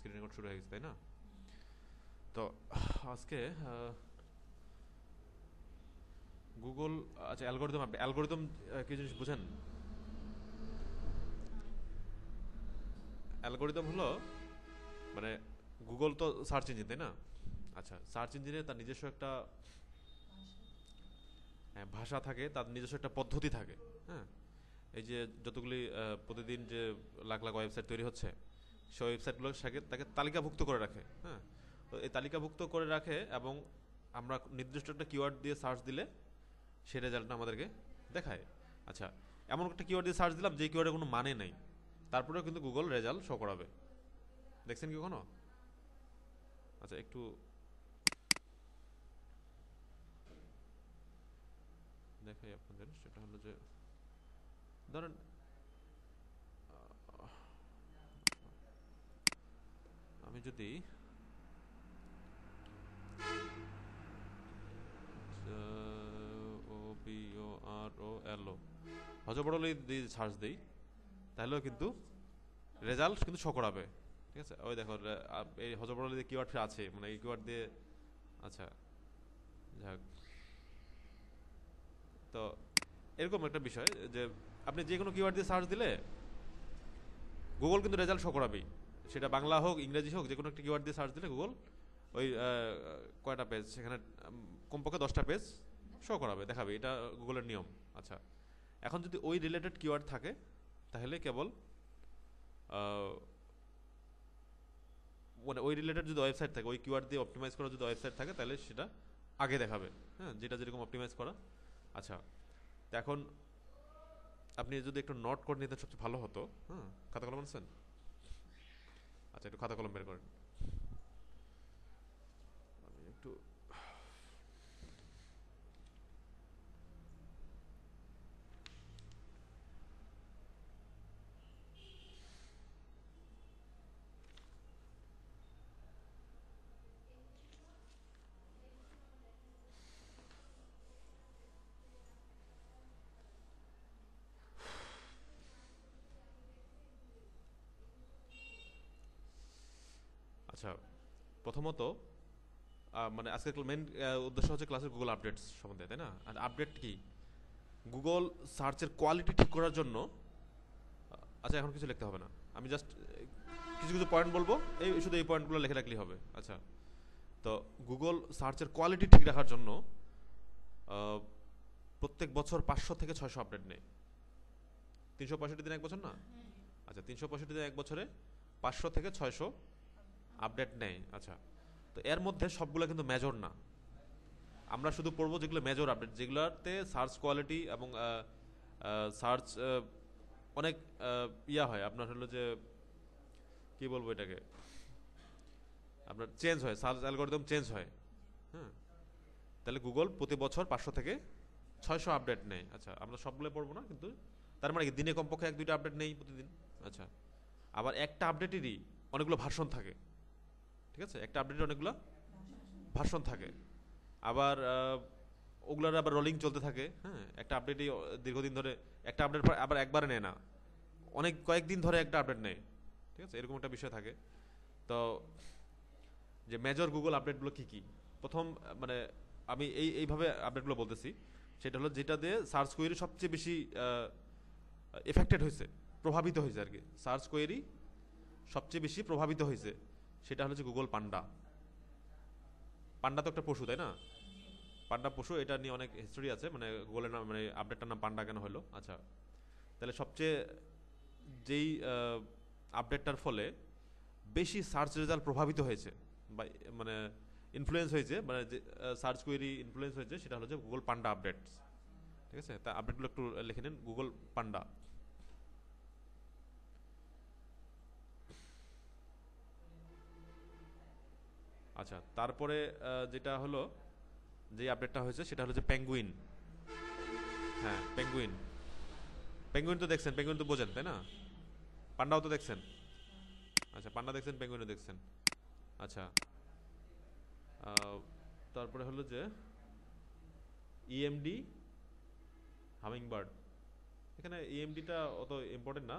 Screen record শুরু হয়ে গেছে, তাই না? তো আজকে গুগল, আচ্ছা অ্যালগোরিদম, আপনি অ্যালগোরিদম কি জিনিস বুঝেন? অ্যালগোরিদম হলো মানে গুগল তো সার্চ ইঞ্জিন, তাই না? আচ্ছা, সার্চ ইঞ্জিনে তার নিজস্ব একটা ভাষা থাকে, তার নিজস্ব একটা পদ্ধতি থাকে। হ্যাঁ, এই যে যতগুলি প্রতিদিন যে লাখ লাখ ওয়েবসাইট তৈরি হচ্ছে, সেই ওয়েবসাইটগুলো তাকে তালিকাভুক্ত করে রাখে। হ্যাঁ, তো এই তালিকাভুক্ত করে রাখে এবং আমরা নির্দিষ্ট একটা কিওয়ার্ড দিয়ে সার্চ দিলে সেই রেজাল্টটা আমাদেরকে দেখায়। আচ্ছা, এমন একটা কিওয়ার্ড দিয়ে সার্চ দিলাম যে কিওয়ার্ডের কোনো মানে নেই, তারপরেও কিন্তু গুগল রেজাল্ট শো করাবে। দেখছেন কি কখনো? আচ্ছা, একটু দেখাই আপনাদের। সেটা হলো যে ধরেন আমি যদি ও বি ও আর ও এল ও হজবড়লি দিয়ে সার্চ দিই, তাহলেও কিন্তু রেজাল্ট কিন্তু শো করাবে। ঠিক আছে, ওই দেখো এই হজবড়লি যে কিওয়ার্ড আছে, মানে এই কিওয়ার্ড দিয়ে। আচ্ছা, যাক। তো এরকম একটা বিষয় যে আপনি যে কোনো কিওয়ার্ড দিয়ে সার্চ দিলে গুগল কিন্তু রেজাল্ট শো করাবেই। সেটা বাংলা হোক ইংরেজি হোক, যে কোনো একটা কিওয়ার্ড দিয়ে সার্চ দিলে গুগল ওই কয়টা পেজ সেখানে, কমপক্ষে 10টা পেজ শো করাবে, দেখাবে। এটা গুগলের নিয়ম। আচ্ছা, এখন যদি ওই রিলেটেড কিওয়ার্ড থাকে তাহলে কেবল মানে ওই রিলেটেড যদি ওয়েবসাইট থাকে, ওই কিওয়ার্ড দিয়ে অপটিমাইজ করা যদি ওয়েবসাইট থাকে, তাহলে সেটা আগে দেখাবে। হ্যাঁ, যেটা যেরকম অপটিমাইজ করা। আচ্ছা, তো এখন আপনি যদি একটু নোট করে নিতেন সবচেয়ে ভালো হতো। হ্যাঁ, খাতা কলম আনছেন? আচ্ছা, একটু খাতা কলম বের করেন। আমি একটু আচ্ছা, প্রথমত মানে আজকের মেন উদ্দেশ্য হচ্ছে ক্লাসের গুগল আপডেটস সম্বন্ধে, তাই না? আর আপডেট কি? গুগল সার্চের কোয়ালিটি ঠিক করার জন্য আচ্ছা, এখন কিছু লিখতে হবে না, আমি জাস্ট কিছু কিছু পয়েন্ট বলবো, এই শুধু এই পয়েন্টগুলো লিখে রাখলেই হবে। আচ্ছা, তো গুগল সার্চের কোয়ালিটি ঠিক রাখার জন্য আহ, প্রত্যেক বছর 500 থেকে 600 আপডেট নেয়। 365 দিন এক বছর না? আচ্ছা, 365 দিন এক বছরে 500 থেকে 600 আপডেট নেয়। আচ্ছা, তো এর মধ্যে সবগুলো কিন্তু মেজর না। আমরা শুধু পড়বো যেগুলো মেজর আপডেট, যেগুলোতে সার্চ কোয়ালিটি এবং সার্চ অনেক ইয়া হয়, আপনার হলো যে কি বলবো এটাকে, আপনার চেঞ্জ হয়, সার্চ অ্যালগোরিদম চেঞ্জ হয়। হ্যাঁ, তাহলে গুগল প্রতি বছর 500 থেকে 600 আপডেট নেয়। আচ্ছা, আমরা সবগুলো পড়বো না কিন্তু, তার মানে কি দিনে কমপক্ষে 1-2টা আপডেট নেই প্রতিদিন। আচ্ছা, আবার একটা আপডেটেরই অনেকগুলো ভার্সন থাকে। ঠিক আছে, একটা আপডেটের অনেকগুলো ভার্সন থাকে। আবার ওগুলোর আবার রোলিং চলতে থাকে। হ্যাঁ, একটা আপডেটই দীর্ঘদিন ধরে, একটা আপডেট আবার একবারে নেয় না, অনেক কয়েকদিন ধরে একটা আপডেট নেয়। ঠিক আছে, এরকম একটা বিষয় থাকে। তো যে মেজর গুগল আপডেটগুলো কি কি, প্রথম মানে আমি এইভাবে আপডেটগুলো বলতেছি। সেটা হলো যেটা দিয়ে সার্চ কোয়েরি সবচেয়ে বেশি এফেক্টেড হয়েছে, প্রভাবিত হয়েছে আর কি, সার্চ কোয়েরি সবচেয়ে বেশি প্রভাবিত হয়েছে, সেটা হচ্ছে গুগল পান্ডা। পান্ডা তো একটা পশু, তাই না? পান্ডা পশু, এটা নিয়ে অনেক হিস্টোরি আছে, মানে গুগলের নাম, মানে আপডেটটার নাম পান্ডা কেন হলো। আচ্ছা, তাহলে সবচেয়ে যেই আপডেটটার ফলে বেশি সার্চ রেজাল্ট প্রভাবিত হয়েছে বা মানে ইনফ্লুয়েন্স হয়েছে, মানে যে সার্চ কোয়েরি ইনফ্লুয়েন্স হয়েছে, সেটা হলো যে গুগল পান্ডা আপডেট। ঠিক আছে, তা আপডেটগুলো একটু লিখে নিন, গুগল পান্ডা। আচ্ছা, তারপরে যেটা হলো, যে আপডেটটা হয়েছে সেটা হলো যে পেঙ্গুইন। হ্যাঁ, পেঙ্গুইন। পেঙ্গুইন তো দেখছেন, পেঙ্গুইন তো বোঝেন, তাই না? পান্ডাও তো দেখছেন। আচ্ছা, পান্ডা দেখছেন, পেঙ্গুইনও দেখছেন। আচ্ছা, তারপরে হলো যে ইএমডি, হামিং বার্ড। এখানে ইএমডিটা অত ইম্পর্টেন্ট না।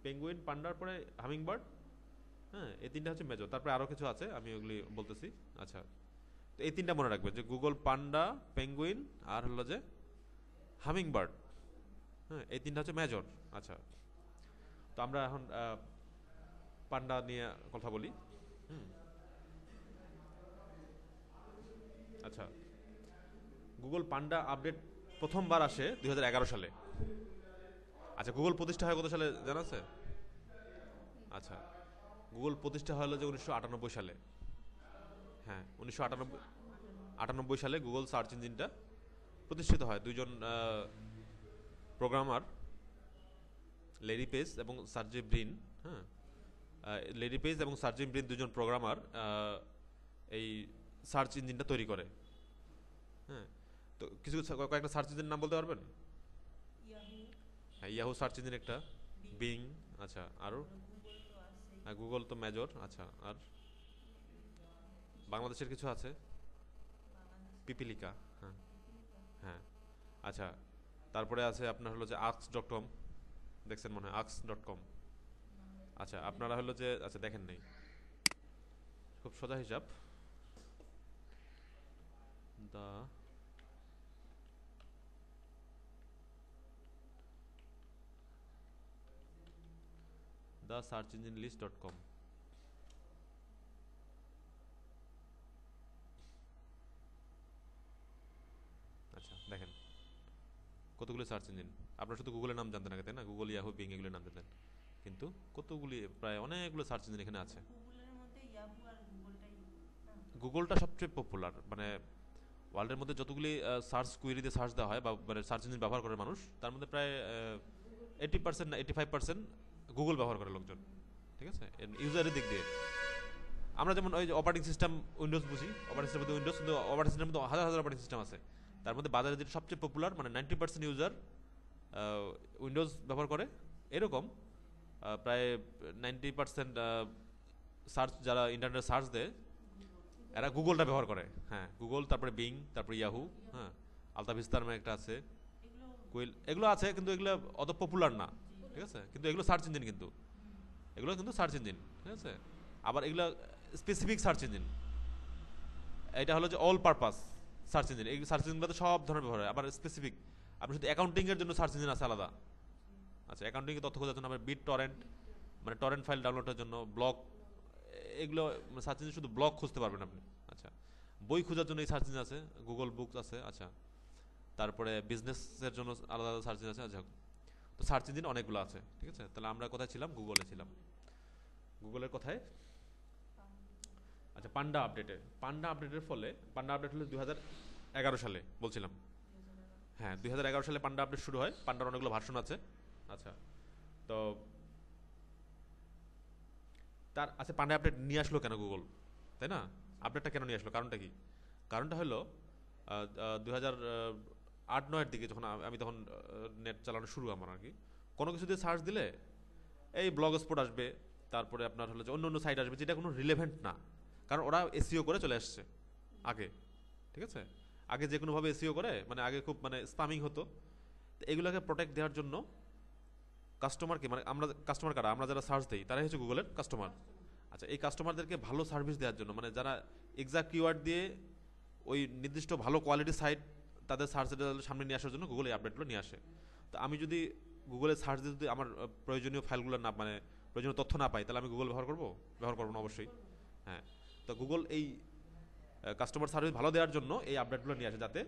পেঙ্গুইন, পান্ডার পরে হামিং বার্ড, হ্যাঁ, এই তিনটা হচ্ছে মেজর, তারপরে আরও কিছু আছে আমি ওগুলি বলতেছি। আচ্ছা, তো এই তিনটা মনে রাখবেন যে গুগল পান্ডা, পেঙ্গুইন, আর হলো যে হামিং বার্ড। হ্যাঁ, এই তিনটা হচ্ছে মেজর। আচ্ছা, তো আমরা এখন পান্ডা নিয়ে কথা বলি। হুম। আচ্ছা, গুগল পান্ডা আপডেট প্রথমবার আসে 2011 সালে। আচ্ছা, গুগল প্রতিষ্ঠা হয় কত সালে জানা আছে? আচ্ছা, গুগল প্রতিষ্ঠা হলো যে 1998 সালে। হ্যাঁ, 1998 সালে গুগল সার্চ ইঞ্জিনটা প্রতিষ্ঠিত হয়। দুইজন প্রোগ্রামার, লেরি পেজ এবং সার্জে ব্রিন। হ্যাঁ, লেরি পেজ এবং সার্জে ব্রিন দুজন প্রোগ্রামার এই সার্চ ইঞ্জিনটা তৈরি করে। হ্যাঁ, তো কিছু কয়েকটা সার্চ ইঞ্জিনের নাম বলতে পারবেন? হ্যাঁ, ইয়াহু সার্চ ইঞ্জিন একটা, বিং। আচ্ছা, আরও? হ্যাঁ, গুগল তো মেজর। আচ্ছা, আর বাংলাদেশের কিছু আছে? পিপিলিকা। হ্যাঁ। হ্যাঁ। আচ্ছা, তারপরে আছে আপনার হলো যে আক্স.কম, দেখছেন মনে হয় আক্স.কম। আচ্ছা, আপনারা হলো যে, আচ্ছা দেখেন নেই, খুব সোজা হিসাব। দা দা সার্চ ইঞ্জিন লিস্ট.কম। আচ্ছা, দেখেন কতগুলো সার্চ ইঞ্জিন। আপনারা শুধু গুগলের নাম জানতেন আগে, তাই না? গুগল, ইয়াহু, বিং এগুলোর নাম জানতেন, কিন্তু কতগুলি, প্রায় অনেকগুলো সার্চ ইঞ্জিন এখানে আছে। গুগলটা সবচেয়ে পপুলার, মানে ওয়ার্ল্ডের মধ্যে যতগুলি সার্চ কুয়েরিতে সার্চ দেওয়া হয় বা মানে সার্চ ইঞ্জিন ব্যবহার করে মানুষ, তার মধ্যে প্রায় 80% না 85% গুগল ব্যবহার করে লোকজন। ঠিক আছে, ইউজারের দিক দিয়ে আমরা যেমন ওই যে অপারেটিং সিস্টেম উইন্ডোজ বুঝি, অপারেটিং সিস্টেম মধ্যে উইন্ডোজ, কিন্তু অপারেটিং সিস্টেমের মধ্যে হাজার হাজার অপারেটিং সিস্টেম আছে। তার মধ্যে বাজারে যেটা সবচেয়ে পপুলার, মানে 90% ইউজার উইন্ডোজ ব্যবহার করে, এরকম প্রায় 90% সার্চ, যারা ইন্টারনেট সার্চ দেয়, এরা গুগলটা ব্যবহার করে। হ্যাঁ, গুগল, তারপরে বিং, তারপরে ইয়াহু। হ্যাঁ, আলতাভিস্তা নামে একটা আছে, কুইল, এগুলো আছে, কিন্তু এগুলো অত পপুলার না। ঠিক আছে, কিন্তু এগুলো সার্চ ইঞ্জিন, কিন্তু এগুলো কিন্তু সার্চ ইঞ্জিন। ঠিক আছে, আবার এগুলো স্পেসিফিক সার্চ ইঞ্জিন। এটা হলো যে অল পারপাস সার্চ ইঞ্জিন। এই সার্চ ইঞ্জিনগুলোতে সব ধরনের ব্যবহার হয়। আবার স্পেসিফিক, আপনি শুধু অ্যাকাউন্টিংয়ের জন্য সার্চ ইঞ্জিন আছে আলাদা। আচ্ছা, অ্যাকাউন্টিংয়ে তথ্য খোঁজার জন্য আবার বিট টরেন্ট, মানে টরেন্ট ফাইল ডাউনলোডের জন্য, ব্লগ, এগুলো সার্চ ইঞ্জিন, শুধু ব্লগ খুঁজতে পারবেন আপনি। আচ্ছা, বই খোঁজার জন্য এই সার্চ ইঞ্জিন আছে, গুগল বুকস আছে। আচ্ছা, তারপরে বিজনেসের জন্য আলাদা আলাদা সার্চ ইঞ্জিন আছে। আচ্ছা, তো সার্চ ইঞ্জিন অনেকগুলো আছে। ঠিক আছে, তাহলে আমরা কোথায় ছিলাম? গুগলে ছিলাম। গুগলের কথায়। আচ্ছা, পান্ডা আপডেটের ফলে, পান্ডা আপডেট হলো 2011 সালে বলছিলাম। হ্যাঁ, 2011 সালে পান্ডা আপডেট শুরু হয়। পান্ডার অনেকগুলো ভার্সন আছে। আচ্ছা, তো আচ্ছা, পান্ডা আপডেট নিয়ে আসলো কেন গুগল, তাই না? আপডেটটা কেন নিয়ে আসলো, কারণটা কি? কারণটা হলো 2008-9-এর দিকে, যখন আমি তখন নেট চালানো শুরু আমার আর কি, কোনো কিছু দিয়ে সার্চ দিলে এই ব্লগ স্পট আসবে, তারপরে আপনার হলো যে অন্য অন্য সাইট আসবে, যেটা কোনো রিলেভেন্ট না, কারণ ওরা এসইও করে চলে আসছে আগে। ঠিক আছে, আগে যে কোনোভাবে এসইও করে, মানে আগে খুব মানে স্পামিং হতো। তো এগুলোকে প্রোটেক্ট দেওয়ার জন্য কাস্টমারকে, মানে আমরা কাস্টমার কারা, আমরা যারা সার্চ দিই তারাই হচ্ছে গুগলের কাস্টমার। আচ্ছা, এই কাস্টমারদেরকে ভালো সার্ভিস দেওয়ার জন্য, মানে যারা এক্সাক্ট কিওয়ার্ড দিয়ে ওই নির্দিষ্ট ভালো কোয়ালিটি সাইট তাদের সার্চ সামনে নিয়ে আসার জন্য গুগল এই আপডেটগুলো নিয়ে আসে। তো আমি যদি গুগলে সার্চ দিয়ে যদি আমার প্রয়োজনীয় ফাইলগুলো না, মানে প্রয়োজনীয় তথ্য না পাই, তাহলে আমি গুগল ব্যবহার করবো না অবশ্যই। হ্যাঁ, তো গুগল এই কাস্টমার সার্ভিস ভালো দেওয়ার জন্য এই আপডেটগুলো নিয়ে আসে, যাতে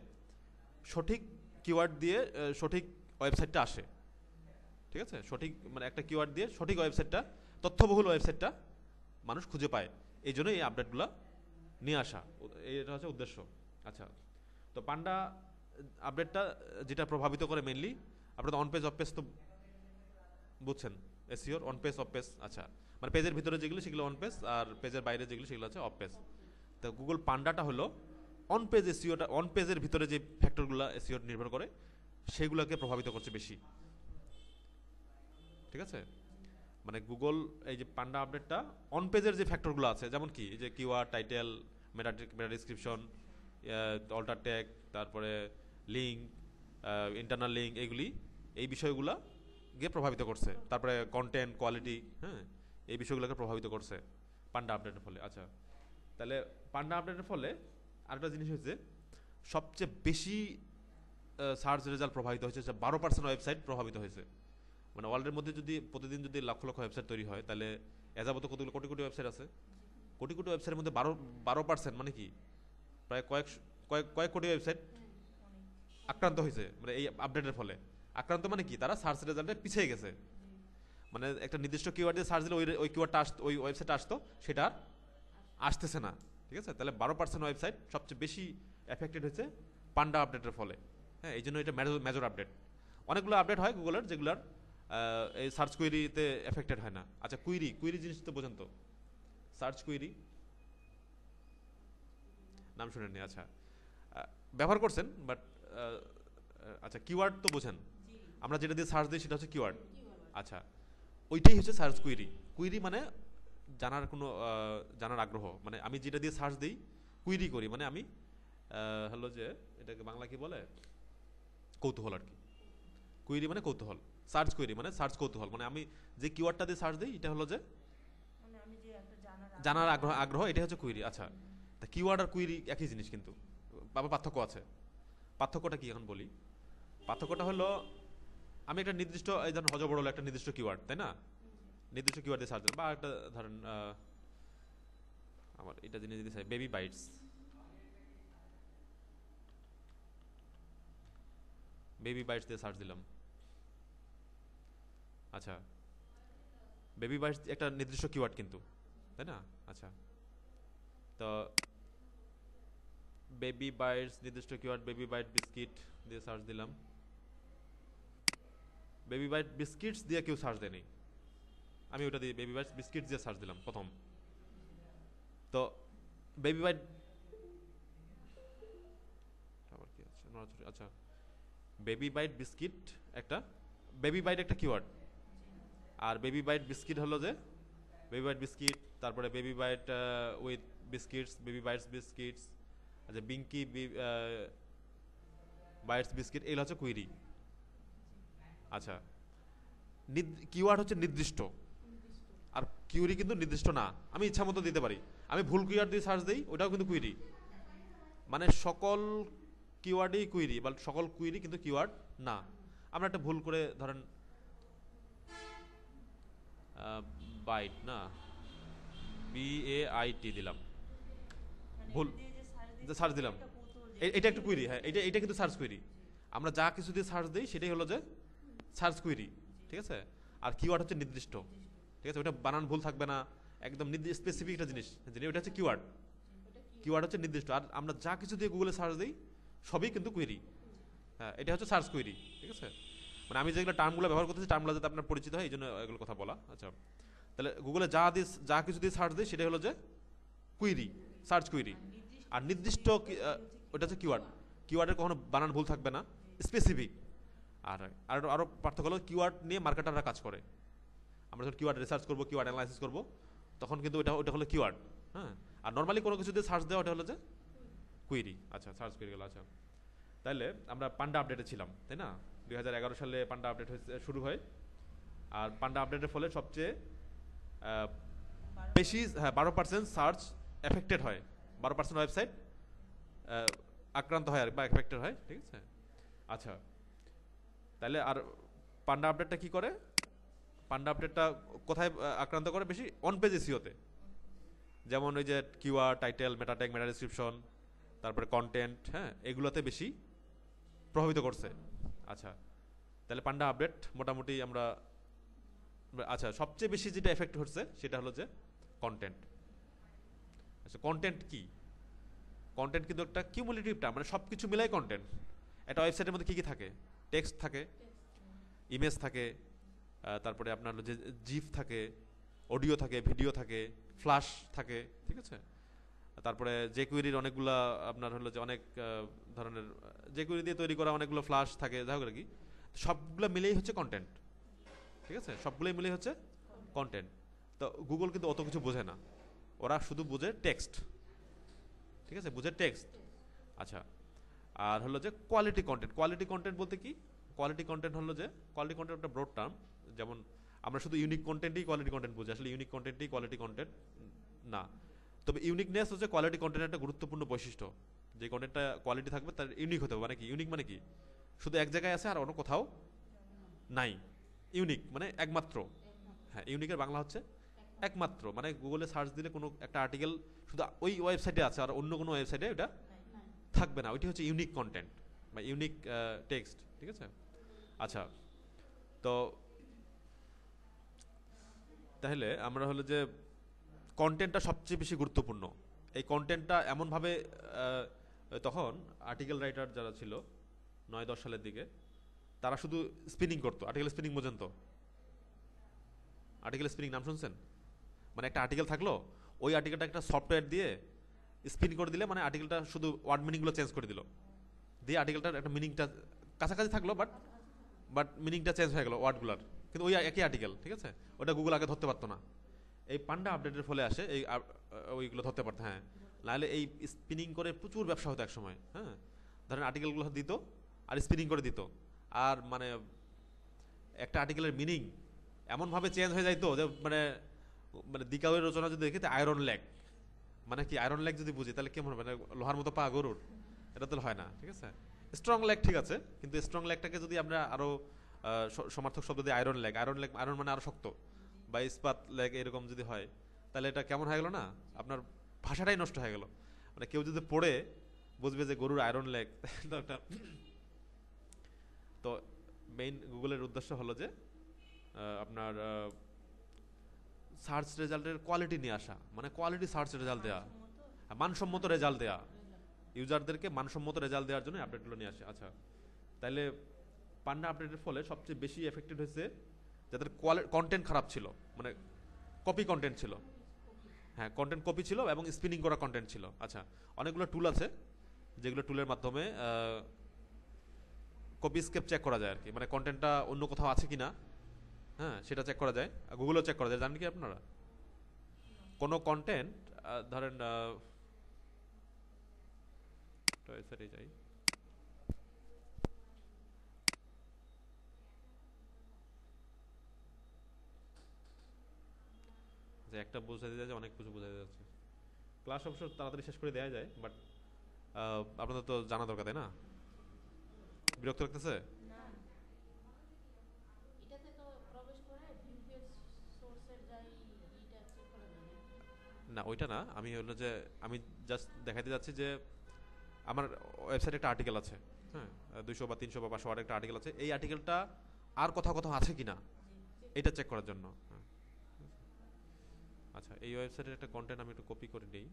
সঠিক কিওয়ার্ড দিয়ে সঠিক ওয়েবসাইটটা আসে। ঠিক আছে, সঠিক, মানে একটা কিওয়ার্ড দিয়ে সঠিক ওয়েবসাইটটা, তথ্যবহুল ওয়েবসাইটটা মানুষ খুঁজে পায়। এই জন্য এই আপডেটগুলো নিয়ে আসা, এটা হচ্ছে উদ্দেশ্য। আচ্ছা, তো পান্ডা আপডেটটা যেটা প্রভাবিত করে মেইনলি, আপনারা তো অন পেজ অফ পেজ তো বুঝছেন, এসইওর অন পেজ অফ পেজ। আচ্ছা, মানে পেজের ভিতরে যেগুলো সেগুলো অন পেজ, আর পেজের বাইরে যেগুলো সেগুলো হচ্ছে অফ পেজ। তো গুগল পান্ডাটা হলো অন পেজ এসইওটা, অন পেজের ভিতরে যে ফ্যাক্টরগুলো এসইও নির্ভর করে সেগুলোকে প্রভাবিত করছে বেশি। ঠিক আছে, মানে গুগল এই যে পান্ডা আপডেটটা অন পেজের যে ফ্যাক্টরগুলো আছে, যেমন কি যে কিওয়ার্ড, টাইটেল, মেটা ডিসক্রিপশন, অল্টার ট্যাগ, তারপরে লিঙ্ক, ইন্টারনাল লিঙ্ক, এই বিষয়গুলো গিয়ে প্রভাবিত করছে। তারপরে কন্টেন্ট কোয়ালিটি, হ্যাঁ, এই বিষয়গুলোকে প্রভাবিত করছে পান্ডা আপডেটের ফলে। আচ্ছা, তাহলে পান্ডা আপডেটের ফলে আরেকটা জিনিস হয়েছে, সবচেয়ে বেশি সার্চ রেজাল্ট প্রভাবিত হয়েছে, 12% ওয়েবসাইট প্রভাবিত হয়েছে। মানে ওয়ার্ল্ডের মধ্যে যদি প্রতিদিন যদি লক্ষ লক্ষ ওয়েবসাইট তৈরি হয়, তাহলে এযাবত কতগুলো কোটি কোটি ওয়েবসাইট আছে, কোটি কোটি ওয়েবসাইটের মধ্যে 12% মানে কি, প্রায় কয়েক কয়েক কয়েক কোটি ওয়েবসাইট আক্রান্ত হয়েছে, মানে এই আপডেটের ফলে। আক্রান্ত মানে কি, তারা সার্চ রেজাল্টে পিছিয়ে গেছে। মানে একটা নির্দিষ্ট কিওয়ার্ড দিয়ে সার্চ দিলে ওই কিওয়ার্ডটা ওই ওয়েবসাইটে আসতো, সেটা আর আসতেছে না। ঠিক আছে, তাহলে 12% ওয়েবসাইট সবচেয়ে বেশি এফেক্টেড হয়েছে পান্ডা আপডেটের ফলে। হ্যাঁ, এই জন্য এটা মেজর আপডেট। অনেকগুলো আপডেট হয় গুগলের, যেগুলোর এই সার্চ কুইরিতে এফেক্টেড হয় না। আচ্ছা, কুইরি জিনিস তো বোঝেন তো, সার্চ কুইরি নাম শুনেননি? আচ্ছা, ব্যবহার করছেন বাট আচ্ছা, কিওয়ার্ড তো বোঝেন, আমরা যেটা দিয়ে সার্চ দিই সেটা হচ্ছে কিওয়ার্ড। আচ্ছা, ওইটাই হচ্ছে সার্চ কুইরি। কুইরি মানে জানার কোনো জানার আগ্রহ, মানে আমি যেটা দিয়ে সার্চ দিই, কুইরি করি মানে আমি হলো যে এটাকে বাংলা কি বলে, কৌতূহল আর কি। কুইরি মানে কৌতূহল, সার্চ কুইরি মানে সার্চ কৌতূহল, মানে আমি যে কিওয়ার্ডটা দিয়ে সার্চ দিই এটা হলো যে জানার আগ্রহ, এটা হচ্ছে কুইরি। আচ্ছা, তা কিওয়ার্ড আর কুইরি একই জিনিস, কিন্তু পার্থক্য আছে। পার্থক্যটা কি এখন বলি। পার্থক্যটা হলো, আমি একটা নির্দিষ্ট, এই ধরেন হজবরল একটা নির্দিষ্ট কিওয়ার্ড, তাই না, নির্দিষ্ট কিওয়ার্ড দিয়ে সার্চ দিলাম, বা একটা ধরেন আমার এটা জিনিস দিতে চাই, বেবি বাইটস, বেবি বাইটস দিয়ে সার্চ দিলাম। আচ্ছা, বেবি বাইটস একটা নির্দিষ্ট কিওয়ার্ড কিন্তু, তাই না? আচ্ছা, তো বেবি বাইটস নির্দিষ্ট কিওয়ার্ড, বেবি বাইট বিস্কিট দিয়ে সার্চ দিলাম। বেবি বাইট বিস্কিটস দিয়ে কেউ সার্চ দেয়নি, আমি ওটা দিয়ে বেবি বাইট বিস্কিট দিয়ে সার্চ দিলাম প্রথম। তো বেবি বাইট আবার কি আছে, আচ্ছা, বেবি বাইট বিস্কিট একটা, বেবি বাইট একটা কিওয়ার্ড, আর বেবি বাইট বিস্কিট হলো যে বেবি বাইট বিস্কিট, তারপরে baby bite with biscuits, baby bites biscuits, আচ্ছা, বিঙ্কি বাইটস বিস্কিট, এগুলো হচ্ছে কুইরি। আচ্ছা, কিওয়ার্ড হচ্ছে নির্দিষ্ট, আর কিউরি কিন্তু নির্দিষ্ট না, আমি ইচ্ছা মতো দিতে পারি। আমি ভুল কিওয়ার্ড দিয়ে সার্চ দিই, ওটাও কিন্তু কুইরি। মানে সকল কিওয়ার্ডই কুইরি, বা সকল কুইরি কিন্তু কিওয়ার্ড না। আমরা একটা ভুল করে ধরেন বাইট না, BAIT দিলাম, ভুল সার্চ দিলাম, এটা একটা কুইরি। হ্যাঁ, এটা কিন্তু সার্চ কুইরি। আমরা যা কিছু দিয়ে সার্চ দিই সেটাই হলো যে সার্চ কুইরি। ঠিক আছে, আর কিওয়ার্ড হচ্ছে নির্দিষ্ট। ঠিক আছে, ওটা বানান ভুল থাকবে না, একদম নির্দিষ্ট স্পেসিফিক একটা জিনিস, ওটা হচ্ছে কিওয়ার্ড। কিওয়ার্ড হচ্ছে নির্দিষ্ট, আর আমরা যা কিছু দিয়ে গুগলে সার্চ দিই সবই কিন্তু কুইরি। হ্যাঁ, এটা হচ্ছে সার্চ কুইরি। ঠিক আছে, মানে আমি যেগুলো টার্মগুলো ব্যবহার করতেছি, টার্মগুলো যাতে আপনার পরিচিত হয় এই জন্য এগুলো কথা বলা। আচ্ছা, তাহলে গুগলে যা কিছু দিয়ে সার্চ দিই সেটাই হলো যে কুইরি, সার্চ কুইরি। আর নির্দিষ্ট ওটা হচ্ছে কিওয়ার্ড। কিওয়ার্ডের কখনো বানান ভুল থাকবে না, স্পেসিফিক। আর আরো পার্থক্য হলো, কিওয়ার্ড নিয়ে মার্কেটাররা কাজ করে। আমরা যখন কিওয়ার্ড রিসার্চ করবো, কিওয়ার্ড অ্যানালাইসিস করবো, তখন কিন্তু ওটা হলো কিওয়ার্ড। হ্যাঁ, আর নর্মালি কোনো কিছু দিয়ে সার্চ দেওয়া ওটা হলো যে কুইরি। আচ্ছা, সার্চ কুইরি গেল। আচ্ছা, তাহলে আমরা পান্ডা আপডেটে ছিলাম, তাই না? 2011 সালে পান্ডা আপডেট শুরু হয়, আর পান্ডা আপডেটের ফলে সবচেয়ে বেশি 12% সার্চ এফেক্টেড হয়, 12% ওয়েবসাইট আক্রান্ত হয় বা এফেক্টেড হয়। ঠিক আছে, আচ্ছা, তাহলে আর পান্ডা আপডেটটা কি করে? পান্ডা আপডেটটা কোথায় আক্রান্ত করে বেশি? অন পেজ এসইওতে, যেমন ওই যে কিওয়ার্ড, টাইটেল, মেটা ট্যাগ, মেটা ডেসক্রিপশন, তারপরে কন্টেন্ট, হ্যাঁ, এগুলোতে বেশি প্রভাবিত করছে। আচ্ছা, তাহলে পান্ডা আপডেট মোটামুটি আমরা, আচ্ছা, সবচেয়ে বেশি যেটা এফেক্ট হচ্ছে সেটা হলো যে কন্টেন্ট। আচ্ছা, কন্টেন্ট কি? কন্টেন্ট কিন্তু একটা কিউমুলেটিভ টার্ম, মানে সব কিছু মিলাই কন্টেন্ট। একটা ওয়েবসাইটের মধ্যে কি কি থাকে? টেক্সট থাকে, ইমেজ থাকে, তারপরে আপনার হলো যে জিফ থাকে, অডিও থাকে, ভিডিও থাকে, ফ্ল্যাশ থাকে। ঠিক আছে, তারপরে যে কুইরির অনেকগুলা আপনার হলো যে অনেক ধরনের, যে কুইরি দিয়ে তৈরি করা অনেকগুলো ফ্ল্যাশ থাকে, যা হোক আর কি, সবগুলো মিলেই হচ্ছে কন্টেন্ট। ঠিক আছে, সবগুলোই মিলেই হচ্ছে কন্টেন্ট। তো গুগল কিন্তু অত কিছু বোঝে না, ওরা শুধু বোঝে টেক্সট। ঠিক আছে, বুঝে টেক্সট। আচ্ছা, আর হলো যে কোয়ালিটি কন্টেন্ট। কোয়ালিটি কন্টেন্ট বলতে কি? কোয়ালিটি কন্টেন্ট হলো যে, কোয়ালিটি কন্টেন্ট একটা ব্রড টার্ম। যেমন আমরা শুধু ইউনিক কন্টেন্টই কোয়ালিটি কন্টেন্ট বুঝি, আসলে ইউনিক কন্টেন্টই কোয়ালিটি কন্টেন্ট না। তবে ইউনিকনেস হচ্ছে কোয়ালিটি কন্টেন্টের একটা গুরুত্বপূর্ণ বৈশিষ্ট্য। যে কন্টেন্টটা কোয়ালিটি থাকবে তার ইউনিক হতে হবে। মানে কি ইউনিক মানে কি? শুধু এক জায়গায় আছে আর অন্য কোথাও নাই। ইউনিক মানে একমাত্র। হ্যাঁ, ইউনিকের বাংলা হচ্ছে একমাত্র। মানে গুগলে সার্চ দিলে কোনো একটা আর্টিকেল শুধু ওই ওয়েবসাইটে আছে আর অন্য কোনো ওয়েবসাইটে ওটা থাকবে না, ওইটি হচ্ছে ইউনিক কন্টেন্ট বা ইউনিক টেক্সট। ঠিক আছে? আচ্ছা, তো তাহলে আমরা হলো যে কন্টেন্টটা সবচেয়ে বেশি গুরুত্বপূর্ণ। এই কন্টেন্টটা এমনভাবে তখন আর্টিকেল রাইটার যারা ছিল 9-10 সালের দিকে, তারা শুধু স্পিনিং করতো। আর্টিকেল স্পিনিং বোঝেন তো? আর্টিকেল স্পিনিং নাম শুনছেন? মানে একটা আর্টিকেল থাকলো, ওই আর্টিকেলটা একটা সফটওয়্যার দিয়ে স্পিন করে দিলে মানে আর্টিকেলটা শুধু ওয়ার্ড মিনিংগুলো চেঞ্জ করে দিল, দিয়ে আর্টিকেলটার একটা মিনিংটা কাছাকাছি থাকলো, বাট মিনিংটা চেঞ্জ হয়ে গেল ওয়ার্ডগুলোর, কিন্তু ওই একই আর্টিকেল। ঠিক আছে? ওটা গুগল আগে ধরতে পারতো না। এই পান্ডা আপডেটের ফলে আসে এই ওইগুলো ধরতে পারতো। হ্যাঁ, নাহলে এই স্পিনিং করে প্রচুর ব্যবসা হতো এক সময়। হ্যাঁ, ধরেন আর্টিকেলগুলো দিত আর স্পিনিং করে দিত, আর মানে একটা আর্টিকেলের মিনিং এমনভাবে চেঞ্জ হয়ে যাইতো যে মানে মানে দিকাউয়ের রচনা যদি দেখি আয়রন ল্যাগ, মানে কি আয়রন ল্যাগ যদি বুঝি তাহলে কেমন হবে? মানে লোহার মতো পা গরুর, এটা তো হয় না। ঠিক আছে? স্ট্রং ল্যাগ ঠিক আছে, কিন্তু স্ট্রং ল্যাগটাকে যদি আমরা আরো সমার্থক শব্দ দিয়ে আয়রন ল্যাগ, আয়রন মানে আরো শক্ত, বা ইস্পাত ল্যাগ এরকম যদি হয়, তাহলে এটা কেমন হয়ে গেল না? আপনার ভাষাটাই নষ্ট হয়ে গেল। মানে কেউ যদি পড়ে বুঝবে যে গরুর আয়রন ল্যাগ। তো মেইন গুগলের উদ্দেশ্য হলো যে আপনার সার্চ রেজাল্টের কোয়ালিটি নিয়ে আসা, মানে কোয়ালিটি সার্চ রেজাল্ট দেওয়া, মানসম্মত রেজাল্ট দেওয়া, ইউজারদেরকে মানসম্মত রেজাল্ট দেওয়ার জন্য আপডেটগুলো নিয়ে আসে। আচ্ছা, তাহলে পান্ডা আপডেটের ফলে সবচেয়ে বেশি এফেক্টেড হয়েছে যাদের কন্টেন্ট খারাপ ছিল, মানে কপি কন্টেন্ট ছিল। হ্যাঁ, কন্টেন্ট কপি ছিল এবং স্পিনিং করা কন্টেন্ট ছিল। আচ্ছা, অনেকগুলো টুল আছে যেগুলো টুলের মাধ্যমে কপি স্কেপ চেক করা যায় আর কি, মানে কন্টেন্টটা অন্য কোথাও আছে কিনা, হ্যাঁ সেটা চেক করা যায়। গুগলও চেক করা যায়, জানেন কি আপনারা? কোনো কন্টেন্ট ধরেন যাই, যে একটা বোঝাতে যায়, অনেক কিছু বোঝাতে যাচ্ছে। ক্লাস অবশ্য তাড়াতাড়ি শেষ করে দেওয়া যায়, বাট আপনাদের তো জানা দরকার, তাই না? বিরক্ত লাগতেছে? না, ওইটা না, আমি হলো যে আমি জাস্ট দেখাতে যাচ্ছি যে আমার ওয়েবসাইটে একটা আর্টিকেল আছে। হ্যাঁ, 200 বা 300 বা 500 একটা আর্টিকেল আছে। এই আর্টিকেলটা আর কোথাও কোথাও আছে কিনা এটা চেক করার জন্য। হ্যাঁ, আচ্ছা, এই ওয়েবসাইটের একটা কন্টেন্ট আমি একটু কপি করে নিই।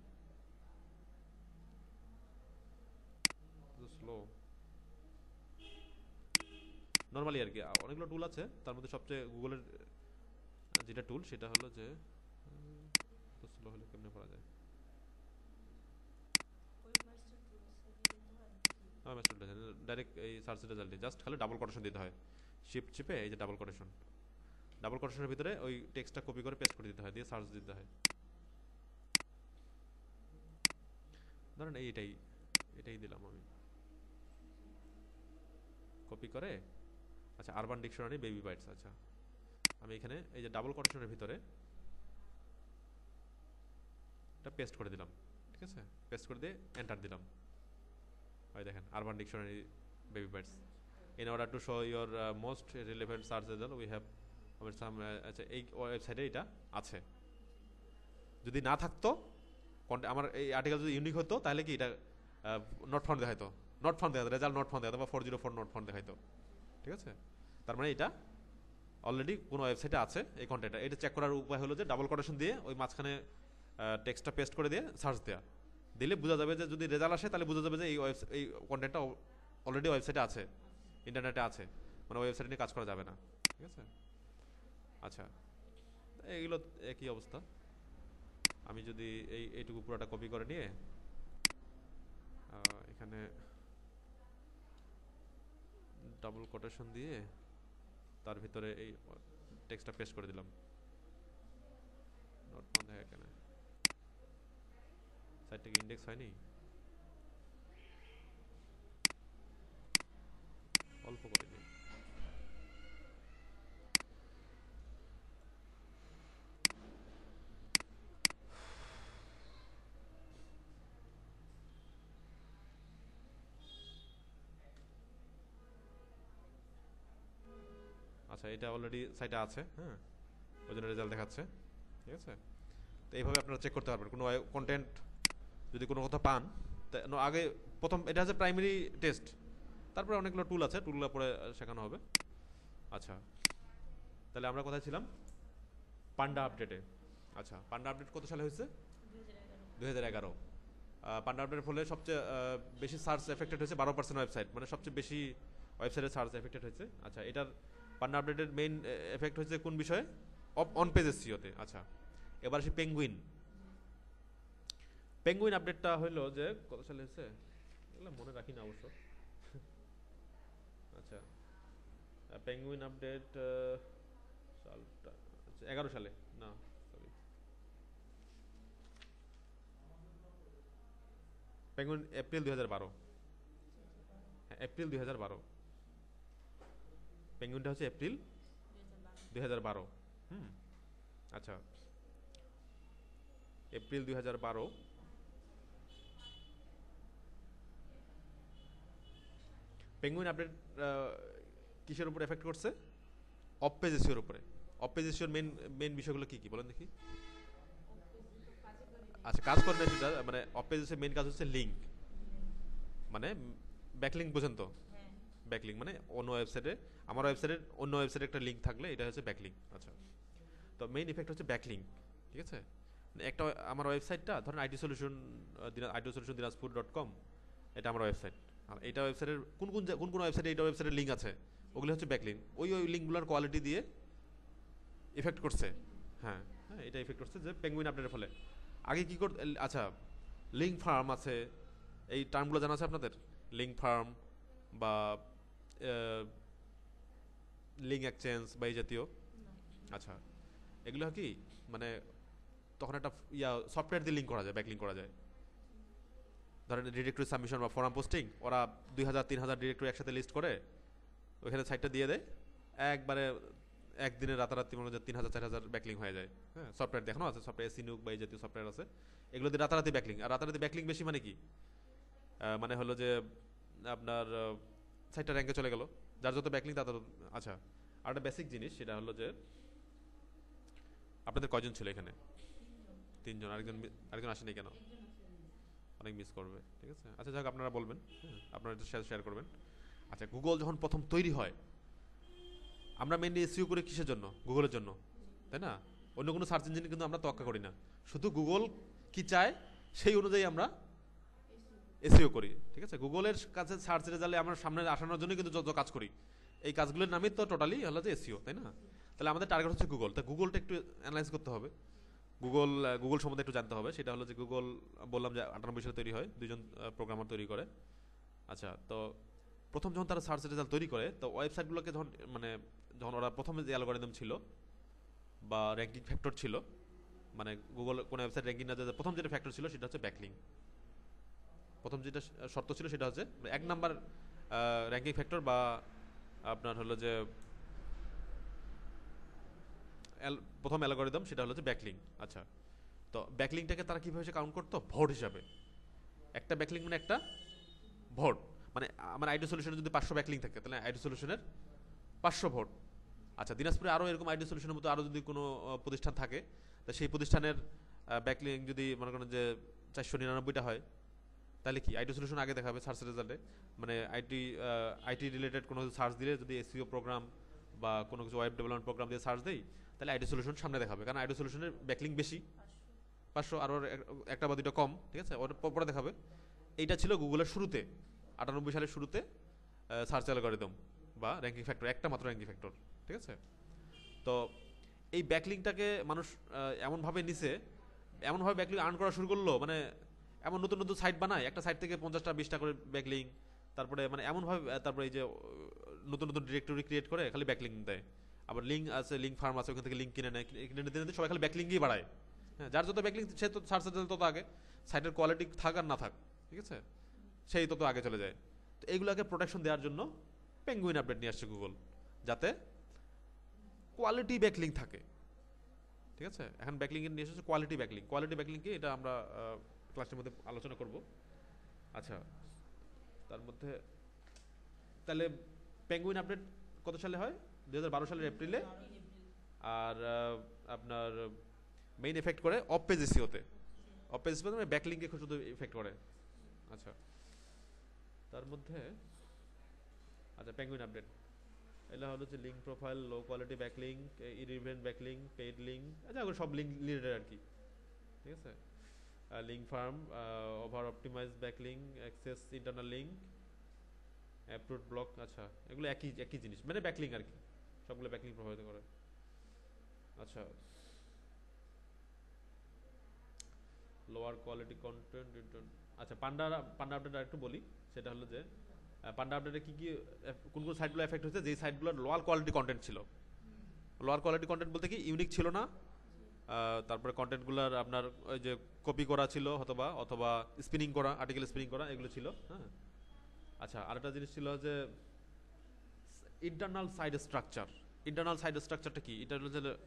স্লো নর্মালি আর কি, অনেকগুলো টুল আছে, তার মধ্যে সবচেয়ে গুগলের যেটা টুল সেটা হলো যে স্লো হলে কেমনে করা যায়। ডাইরেক্ট এই সার্চ রেজাল্টে জাস্ট খালি ডাবল কোটেশন দিতে হয়, শিফট চিপে এই যে ডাবল কোটেশন, ডাবল কোটেশনের ভিতরে ওই টেক্সটটা কপি করে পেস্ট করে দিতে হয়, দিয়ে সার্চ দিতে হয়। ধরেন এটাই এটাই দিলাম আমি কপি করে। আচ্ছা, আরবান ডিকশনারি বেবি বাইটস। আচ্ছা, আমি এখানে এই যে ডাবল কোটেশনের ভিতরে এটা পেস্ট করে দিলাম। ঠিক আছে? পেস্ট করে দিয়ে এন্টার দিলাম। ওই দেখেন, urban dictionary baby birds. In order to show your most relevant search result we have some. আচ্ছা, এই ওয়েবসাইটে এটা আছে। যদি না থাকতো, আমার এই আর্টিকেল যদি ইউনিক হতো, তাহলে কি এটা নট ফাউন্ড দেখাইতো, নট ফাউন্ড দেখাতো, রেজাল্ট নট ফাউন্ড দেখাতো, বা 404 নট ফাউন্ড দেখাইতো। ঠিক আছে? তার মানে এটা অলরেডি কোনো ওয়েবসাইটে আছে এই কন্টেন্টটা। এটা চেক করার উপায় হলো যে ডাবল কোটেশন দিয়ে ওই মাঝখানে টেক্সটটা পেস্ট করে দিয়ে সার্চ দেওয়া, দিলে বোঝা যাবে যে যদি রেজাল্ট আসে তাহলে বোঝা যাবে যে এই কন্টেন্টটা অলরেডি ওয়েবসাইটে আছে, ইন্টারনেটে আছে, মানে ওয়েবসাইটে নিয়ে কাজ করা যাবে না। ঠিক আছে? আচ্ছা, এইগুলো একই অবস্থা। আমি যদি এইটুকু পুরোটা কপি করে নিয়ে এখানে ডাবল কোটেশন দিয়ে তার ভিতরে এই টেক্সটটা পেস্ট করে দিলাম। নট ফাউন্ড দেখা কেন, সাইটটা কি ইন্ডেক্স হয়নি? অল্প করে দিই। আচ্ছা, এটা অলরেডি সাইটে আছে, হ্যাঁ, ওই জন্য রেজাল্ট দেখাচ্ছে। ঠিক আছে, তো এইভাবে আপনারা চেক করতে পারবেন কোনো কন্টেন্ট যদি কোনো কথা পান। আগে প্রথম এটা হচ্ছে প্রাইমারি টেস্ট, তারপরে অনেকগুলো টুল আছে, টুলগুলো পরে শেখানো হবে। আচ্ছা, তাহলে আমরা কোথায় ছিলাম? পান্ডা আপডেটে। আচ্ছা, পান্ডা আপডেট কত সালে হয়েছে? 2011। পান্ডা আপডেটের ফলে সবচেয়ে বেশি সার্চ এফেক্টেড হয়েছে 12% ওয়েবসাইট, মানে সবচেয়ে বেশি ওয়েবসাইটের সার্চ এফেক্টেড হয়েছে। আচ্ছা, এটার পান্ডা আপডেটের মেইন এফেক্ট হয়েছে কোন বিষয়ে? অন পেজ এসইওতে। আচ্ছা, এবার আসি পেঙ্গুইন। পেঙ্গুইন আপডেটটা হলো যে কত সালে হয়েছে এগুলো মনে রাখি না অবশ্য। আচ্ছা, পেঙ্গুইন আপডেট সালটা 11 সালে, না সরি, পেঙ্গুইন এপ্রিল 2012। হ্যাঁ, এপ্রিল 2012 পেঙ্গুইনটা হচ্ছে এপ্রিল 2012। হুম, আচ্ছা, এপ্রিল 2012 পেঙ্গুইন আপডেট কিসের উপর এফেক্ট করছে? অফ পেজ এসইওর উপরে। অফ পেজ এসইওর মেইন মেইন বিষয়গুলো কি কি বলেন দেখি। আচ্ছা, কাজ করে না সেটা, মানে অফ পেজ এসইওর মেইন কাজ হচ্ছে লিঙ্ক, মানে ব্যাকলিঙ্ক বোঝেন তো? ব্যাকলিঙ্ক মানে অন্য ওয়েবসাইটে, আমার ওয়েবসাইটের অন্য ওয়েবসাইটে একটা লিঙ্ক থাকলে এটা হচ্ছে ব্যাকলিঙ্ক। আচ্ছা, তো মেইন ইফেক্ট হচ্ছে ব্যাকলিঙ্ক। ঠিক আছে, একটা আমার ওয়েবসাইটটা ধরেন আইটি সলিউশন দিনাজপুর.com, এটা আমার ওয়েবসাইট। আর এটা ওয়েবসাইটের কোন কোন কোন কোন ওয়েবসাইটে এটা ওয়েবসাইটের লিঙ্ক আছে, ওগুলো হচ্ছে ব্যাকলিঙ্ক। ওই লিঙ্কগুলোর কোয়ালিটি দিয়ে ইফেক্ট করছে। হ্যাঁ হ্যাঁ, এটা ইফেক্ট করছে যে পেঙ্গুইন আপডেটের ফলে। আগে কি করতে, আচ্ছা, লিঙ্ক ফার্ম আছে, এই টার্মগুলো জানা আছে আপনাদের? লিঙ্ক ফার্ম বা লিঙ্ক এক্সচেঞ্জ বা এই জাতীয়। আচ্ছা, এগুলো কি মানে তখন একটা সফটওয়্যার দিয়ে লিঙ্ক করা যায়, ব্যাকলিঙ্ক করা যায়। ধরেন ডিরেক্টরি সাবমিশন বা ফোরাম পোস্টিং, ওরা 2000-3000 ডিরেক্টরি একসাথে লিস্ট করে ওইখানে সাইটটা দিয়ে দেয়, একবারে একদিনে রাতারাতি মনে হয় 3000-4000 ব্যাকলিং হয়ে যায়। হ্যাঁ, সফটওয়্যার দেখানো আছে, সফটওয়্যার সিনুক বা এই জাতীয় সফটওয়্যার আছে, এগুলো দিয়ে রাতারাতি ব্যাকলিং। আর রাতারাতি ব্যাকলিং বেশি মানে কি, মানে হলো যে আপনার সাইটটা র্যাঙ্কে চলে গেল, যার যত ব্যাকলিং তার তত। আচ্ছা, আর একটা বেসিক জিনিস সেটা হলো যে আপনাদের কয়জন ছিল এখানে? 3 জন। আরেকজন আসেনি কেন? অনেক মিস করবে। ঠিক আছে, আচ্ছা যাক, আপনারা বলবেন, হ্যাঁ, আপনারা একটু শেয়ার করবেন। আচ্ছা, গুগল যখন প্রথম তৈরি হয়, আমরা মেনলি এসইও করি কিসের জন্য? গুগলের জন্য, তাই না? অন্য কোনো সার্চ ইঞ্জিন কিন্তু আমরা তোয়াক্কা করি না, শুধু গুগল কি চায় সেই অনুযায়ী আমরা এসইও করি। ঠিক আছে, গুগলের কাছে সার্চ রেজাল্টে আমরা সামনে আসানোর জন্য কিন্তু যত কাজ করি, এই কাজগুলোর নামই তো টোটালি হলো যে এসইও, তাই না? তাহলে আমাদের টার্গেট হচ্ছে গুগল, তা গুগলটা একটু অ্যানালাইজ করতে হবে, গুগল সম্বন্ধে একটু জানতে হবে। সেটা হলো যে গুগল বললাম যে 98 সালে তৈরি হয়, 2জন প্রোগ্রামার তৈরি করে। আচ্ছা, তো প্রথম যখন তারা সার্চ রেজাল্ট তৈরি করে, তো ওয়েবসাইটগুলোকে যখন ওরা প্রথমে যে অ্যালগোরিদম ছিল বা র্যাঙ্কিং ফ্যাক্টর ছিল, মানে গুগল কোনো ওয়েবসাইট র্যাঙ্কিং না, প্রথম যেটা ফ্যাক্টর ছিল সেটা হচ্ছে ব্যাকলিং। প্রথম যেটা শর্ত ছিল সেটা হচ্ছে 1 নাম্বার র্যাঙ্কিং ফ্যাক্টর বা আপনার হলো যে প্রথম অ্যালগোরিদম সেটা হলো যে ব্যাকলিং। আচ্ছা, তো ব্যাকলিংটাকে তারা কীভাবে কাউন্ট করতো? ভোট হিসাবে। একটা ব্যাকলিং মানে একটা ভোট, মানে আমার আইডি সলিউশনে যদি 500 ব্যাকলিং থাকে, তাহলে আইডি সলিউশনের 500 ভোট। আচ্ছা, দিনাজপুরে আরও এরকম আইডি সলিউশনের মতো আরও যদি কোনো প্রতিষ্ঠান থাকে, তা সেই প্রতিষ্ঠানের ব্যাকলিং যদি মনে করেন যে 499টা হয়, তাহলে কি আইডি সলিউশন আগে দেখাবে সার্চ রেজাল্টে। মানে আইটি রিলেটেড কোনো সার্চ দিলে যদি এসইও প্রোগ্রাম বা কোনো কিছু ওয়েব ডেভেলপমেন্ট প্রোগ্রাম দিয়ে সার্চ দেই, তাহলে আইডি সলিউশন সামনে দেখাবে, কারণ আইডি সলিউশনের ব্যাকলিং বেশি, 500, আরও একটা বা দুইটা কম। ঠিক আছে, ওটা পরে দেখাবে। এইটা ছিল গুগলের শুরুতে, 98 সালের শুরুতে সার্চ অ্যালগোরিদম বা র্যাঙ্কিং ফ্যাক্টর, একটা মাত্র র্যাঙ্কিং ফ্যাক্টর। ঠিক আছে, তো এই ব্যাকলিংটাকে মানুষ এমনভাবে নিছে, এমনভাবে ব্যাকলিং আর্ন করা শুরু করলো, মানে এমন নতুন নতুন সাইট বানায়, একটা সাইট থেকে 50টা 20টা করে ব্যাকলিং, তারপরে মানে এমনভাবে, তারপরে এই যে নতুন নতুন ডিরেক্টরি ক্রিয়েট করে খালি ব্যাকলিং দেয়। আবার লিঙ্ক আছে, লিঙ্ক ফার্ম আছে, ওখান থেকে লিঙ্ক কিনে নেয়, কিনে নিতে সবাই খালি ব্যাকলিংই বাড়ায়। হ্যাঁ, যার যত ব্যাকলিং সে তো সার্চ রেজাল্ট তত আগে, সাইটের কোয়ালিটি থাক আর না থাক, ঠিক আছে, সেই তত আগে চলে যায়। তো এইগুলোকে প্রোটেকশন দেওয়ার জন্য পেঙ্গুইন আপডেট নিয়ে আসছে গুগল, যাতে কোয়ালিটি ব্যাকলিং থাকে। ঠিক আছে, এখন ব্যাকলিং এর নিয়ে এসেছে কোয়ালিটি ব্যাকলিং। কোয়ালিটি ব্যাকলিং কি, এটা আমরা ক্লাসের মধ্যে আলোচনা করব। আচ্ছা, তার মধ্যে তাহলে পেঙ্গুইন আপডেট কত সালে হয়? 2012 সালের এপ্রিলে। আর আপনার মেইন এফেক্ট করে অফ পেজ এসইওতে। অফ পেজ এসইও মানে ব্যাকলিংকে শুধু এফেক্ট করে। আচ্ছা, তার মধ্যে আচ্ছা পেঙ্গুইন আপডেট এটা হলো যে link profile, low quality backlink, irrelevant backlink, paid link, আচ্ছা ওগুলো সব লিঙ্ক রিলেটেড আর কি। ঠিক আছে, link farm, over optimize backlink, excess internal link, approve block. আচ্ছা, এগুলো একই একই জিনিস, মানে ব্যাকলিং আর কি, সবগুলো ব্যাকলিং প্রভাবিত করে। আচ্ছা, লোয়ার কোয়ালিটি কন্টেন্ট। আচ্ছা, পান্ডা পান্ডা আপডেট আরেকটু বলি, সেটা হলো যে পান্ডা আপডেটে কি কি কোন কোন সাইটগুলো এফেক্ট হয়েছে, যেই সাইটগুলোর লোয়ার কোয়ালিটি কন্টেন্ট ছিল। লোয়ার কোয়ালিটি কন্টেন্ট বলতে কি ইউনিক ছিল না, তারপরে কন্টেন্টগুলোর আপনার ওই যে কপি করা ছিল অথবা অথবা স্পিনিং করা, আর্টিকেল স্পিনিং করা, এগুলো ছিল। হ্যাঁ, আচ্ছা, আরেকটা জিনিস ছিল যে internal site structure. Internal site স্ট্রাকচারটা কি? এটা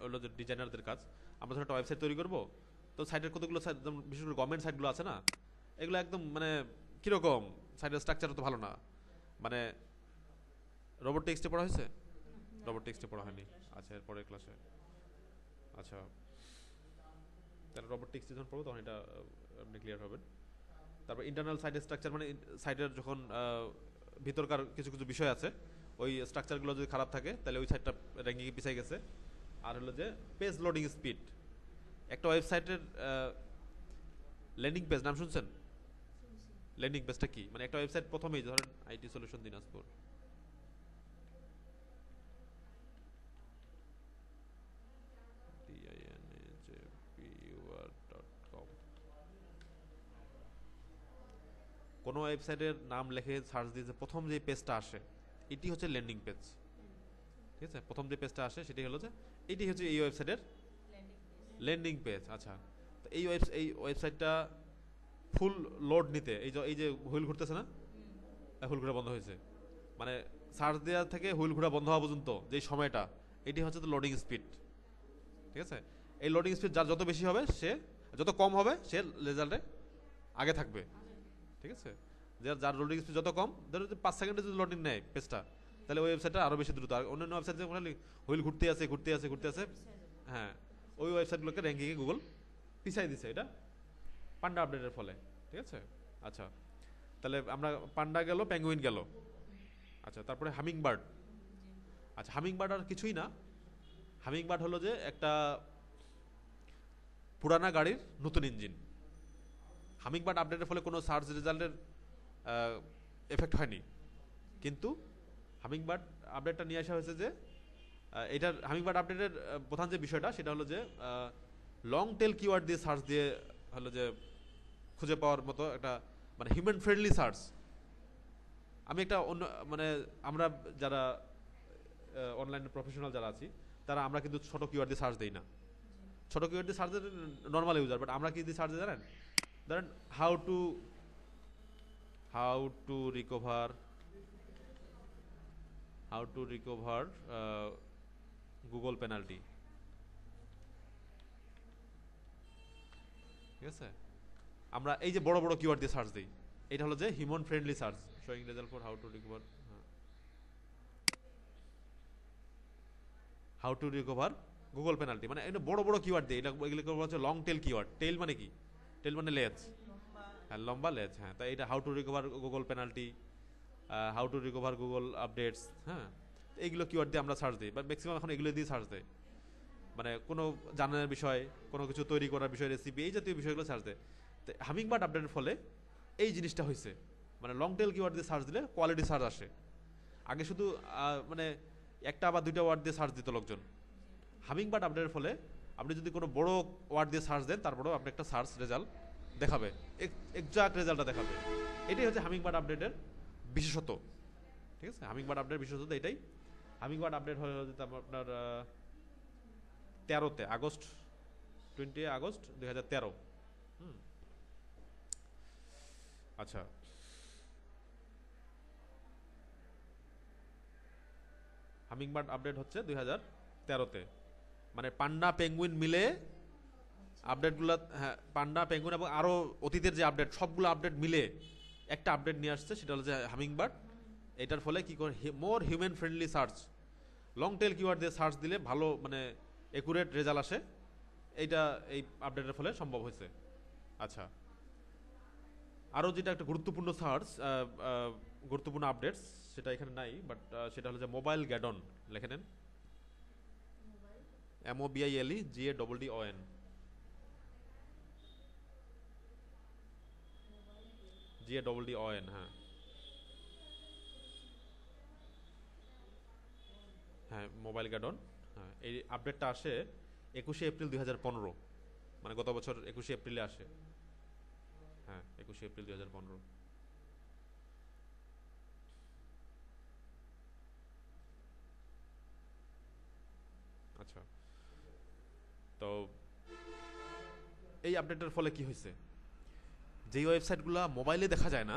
হলো যে ডিজাইনারদের কাজ। আমরা ধরো একটা ওয়েবসাইট তৈরি করবো, তো সাইটের কতগুলো সাইট, যেমন বিশেষ করে গভর্নমেন্ট সাইটগুলো আছে না, এগুলো একদম মানে কীরকম সাইটের স্ট্রাকচার তো ভালো না। মানে রোবট টেক্সটে পড়া হয়েছে? রোবট টেক্সটে পড়া হয়নি। আচ্ছা, এরপরের ক্লাসে। আচ্ছা, তাহলে রোবট টেক্সটে যখন পড়বো তখন এটা আপনি ক্লিয়ার হবেন। তারপর ইন্টারনাল সাইটের স্ট্রাকচার মানে সাইটের যখন ভিতরকার কিছু কিছু বিষয় আছে, ওই স্ট্রাকচারগুলো যদি খারাপ থাকে তাহলে ওই সাইটটা র্যাঙ্কিংয়ে পিছিয়ে গেছে। আর হলো যে পেজ লোডিং স্পিড। একটা ওয়েবসাইটের ল্যান্ডিং পেজ নাম শুনছেন? ল্যান্ডিং পেজটা কি? মানে একটা ওয়েবসাইট প্রথমেই ধরেন আইটি সলিউশন দিনাজপুর, কোনো ওয়েবসাইটের নাম লিখে সার্চ দিয়ে প্রথম যে পেজটা আসে এটি হচ্ছে ল্যান্ডিং পেজ। ঠিক আছে, প্রথম যে পেজটা আসে সেটি হলো যে এটি হচ্ছে এই ওয়েবসাইটের ল্যান্ডিং পেজ। আচ্ছা, তো এই ওয়েবসাইটটা ফুল লোড নিতে এই যে হুইল ঘুরতেছে না, হুইল ঘোরা বন্ধ হয়েছে, মানে সার্চ দেওয়া থেকে হুইল ঘোরা বন্ধ হওয়া পর্যন্ত যে সময়টা, এটি হচ্ছে তো লোডিং স্পিড। ঠিক আছে, এই লোডিং স্পিড যার যত বেশি হবে, সে যত কম হবে সে রেজাল্টে আগে থাকবে। ঠিক আছে, যার লোডিং স্পিড যত কম, ধরো 5 সেকেন্ডে যদি লোডিং নেয় পেজটা, তাহলে ওই ওয়েবসাইটটা আরও বেশি দ্রুত। আর অন্যান্য ওয়েবসাইট হুইল ঘুরতে আছে ঘুরতে আছে ঘুরতে আছে, হ্যাঁ, ওই ওয়েবসাইটগুলোকে র্যাঙ্কিংয়ে গুগল পিছাই দিছে, এটা পান্ডা আপডেটের ফলে। ঠিক আছে, আচ্ছা, তাহলে আমরা পান্ডা গেল, পেঙ্গুইন গেল। আচ্ছা, তারপরে হামিং বার্ড। আচ্ছা, হামিং বার্ড আর কিছুই না। হামিং বার্ড হলো যে একটা পুরানা গাড়ির নতুন ইঞ্জিন। হামিং বার্ড আপডেটের ফলে কোনো সার্চ রেজাল্টের এফেক্ট হয়নি, কিন্তু হামিং বার্ড আপডেটটা নিয়ে আসা হয়েছে যে এটার হামিং বার্ড আপডেটের প্রধান যে বিষয়টা সেটা হলো যে লং টেল কিওয়ার্ড দিয়ে সার্চ দিয়ে হলো যে খুঁজে পাওয়ার মতো একটা মানে হিউম্যান ফ্রেন্ডলি সার্চ। আমি একটা অন্য মানে আমরা যারা অনলাইনে প্রফেশনাল যারা আছি, তারা আমরা কিন্তু ছোট কিওয়ার্ড দিয়ে সার্চ দিই না। ছোট কিওয়ার্ড দিয়ে সার্চ দিই নর্মাল ইউজার, বাট আমরা কি দিয়ে সার্চ দিই জানেন? ধরেন how to recover Google penalty. ঠিক আছে, আমরা এই যে বড় বড় কিওয়ার্ড দিয়ে সার্চ দিই, এটা হলো যে human friendly search, showing result for how to recover Google penalty. মানে এটা বড় বড় কিওয়ার্ড দিয়ে, এগুলো হচ্ছে লং টেল কিওয়ার্ড। টেল মানে কি? টেল মানে লেজ, হ্যাঁ, লম্বা লেজ। হ্যাঁ, তাই এটা how to recover Google penalty, how to recover Google updates. হ্যাঁ, এইগুলো কিওয়ার্ড দিয়ে আমরা সার্চ দিই, বা ম্যাক্সিমাম এখন এগুলো দিয়ে সার্চ দেয়। মানে কোনো জানার বিষয়, কোনো কিছু তৈরি করার বিষয়, রেসিপি, এই জাতীয় বিষয়গুলো সার্চ দেয়। তো হামিং বার্ড আপডেটের ফলে এই জিনিসটা হয়েছে, মানে লং টেল কিওয়ার্ড দিয়ে সার্চ দিলে কোয়ালিটি সার্চ আসে। আগে শুধু মানে একটা বা দুইটা ওয়ার্ড দিয়ে সার্চ দিত লোকজন। হামিং বার্ড আপডেটের ফলে আপনি যদি কোনো বড় ওয়ার্ড দিয়ে সার্চ দেন, তারপরেও আপনি একটা সার্চ রেজাল্ট দেখাবে, এক্সাক্ট রেজাল্টটা দেখাবে। এটাই হচ্ছে হামিং বার্ড আপডেটের বিশেষত্ব। ঠিক আছে, হামিং বার্ড আপডেট বিশেষত্ব এটাই। হামিং বার্ড আপডেট হয়ে যেতে আপনার 13 আগস্ট 2013। আচ্ছা, হামিং বার্ড আপডেট হচ্ছে 2013-তে। মানে পান্ডা পেঙ্গুইন মিলে আপডেটগুলো, হ্যাঁ, পান্ডা পেঙ্গুইন এবং আরও অতীতের যে আপডেট, সবগুলো আপডেট মিলে একটা আপডেট নিয়ে আসছে, সেটা হলো যে হামিং বার্ড। এটার ফলে কি করে more human friendly search, long tail keyword দিয়ে সার্চ দিলে ভালো মানে একুরেট রেজাল্ট আসে, এইটা এই আপডেটের ফলে সম্ভব হয়েছে। আচ্ছা, আরও যেটা একটা গুরুত্বপূর্ণ সার্চ, গুরুত্বপূর্ণ আপডেটস, সেটা এখানে নাই, বাট সেটা হলো যে মোবাইল গ্যাডন। লিখে নেন, MOBILE GADDON, হ্যাঁ হ্যাঁ মোবাইল গ্যাডন। হ্যাঁ, এই আপডেটটা আসে 21শে এপ্রিল 2015, মানে গত বছর 21শে এপ্রিলে আসে। হ্যাঁ, 21শে এপ্রিল 2015। আচ্ছা, তো এই আপডেটের ফলে কি হয়েছে, যেই ওয়েবসাইটগুলো মোবাইলে দেখা যায় না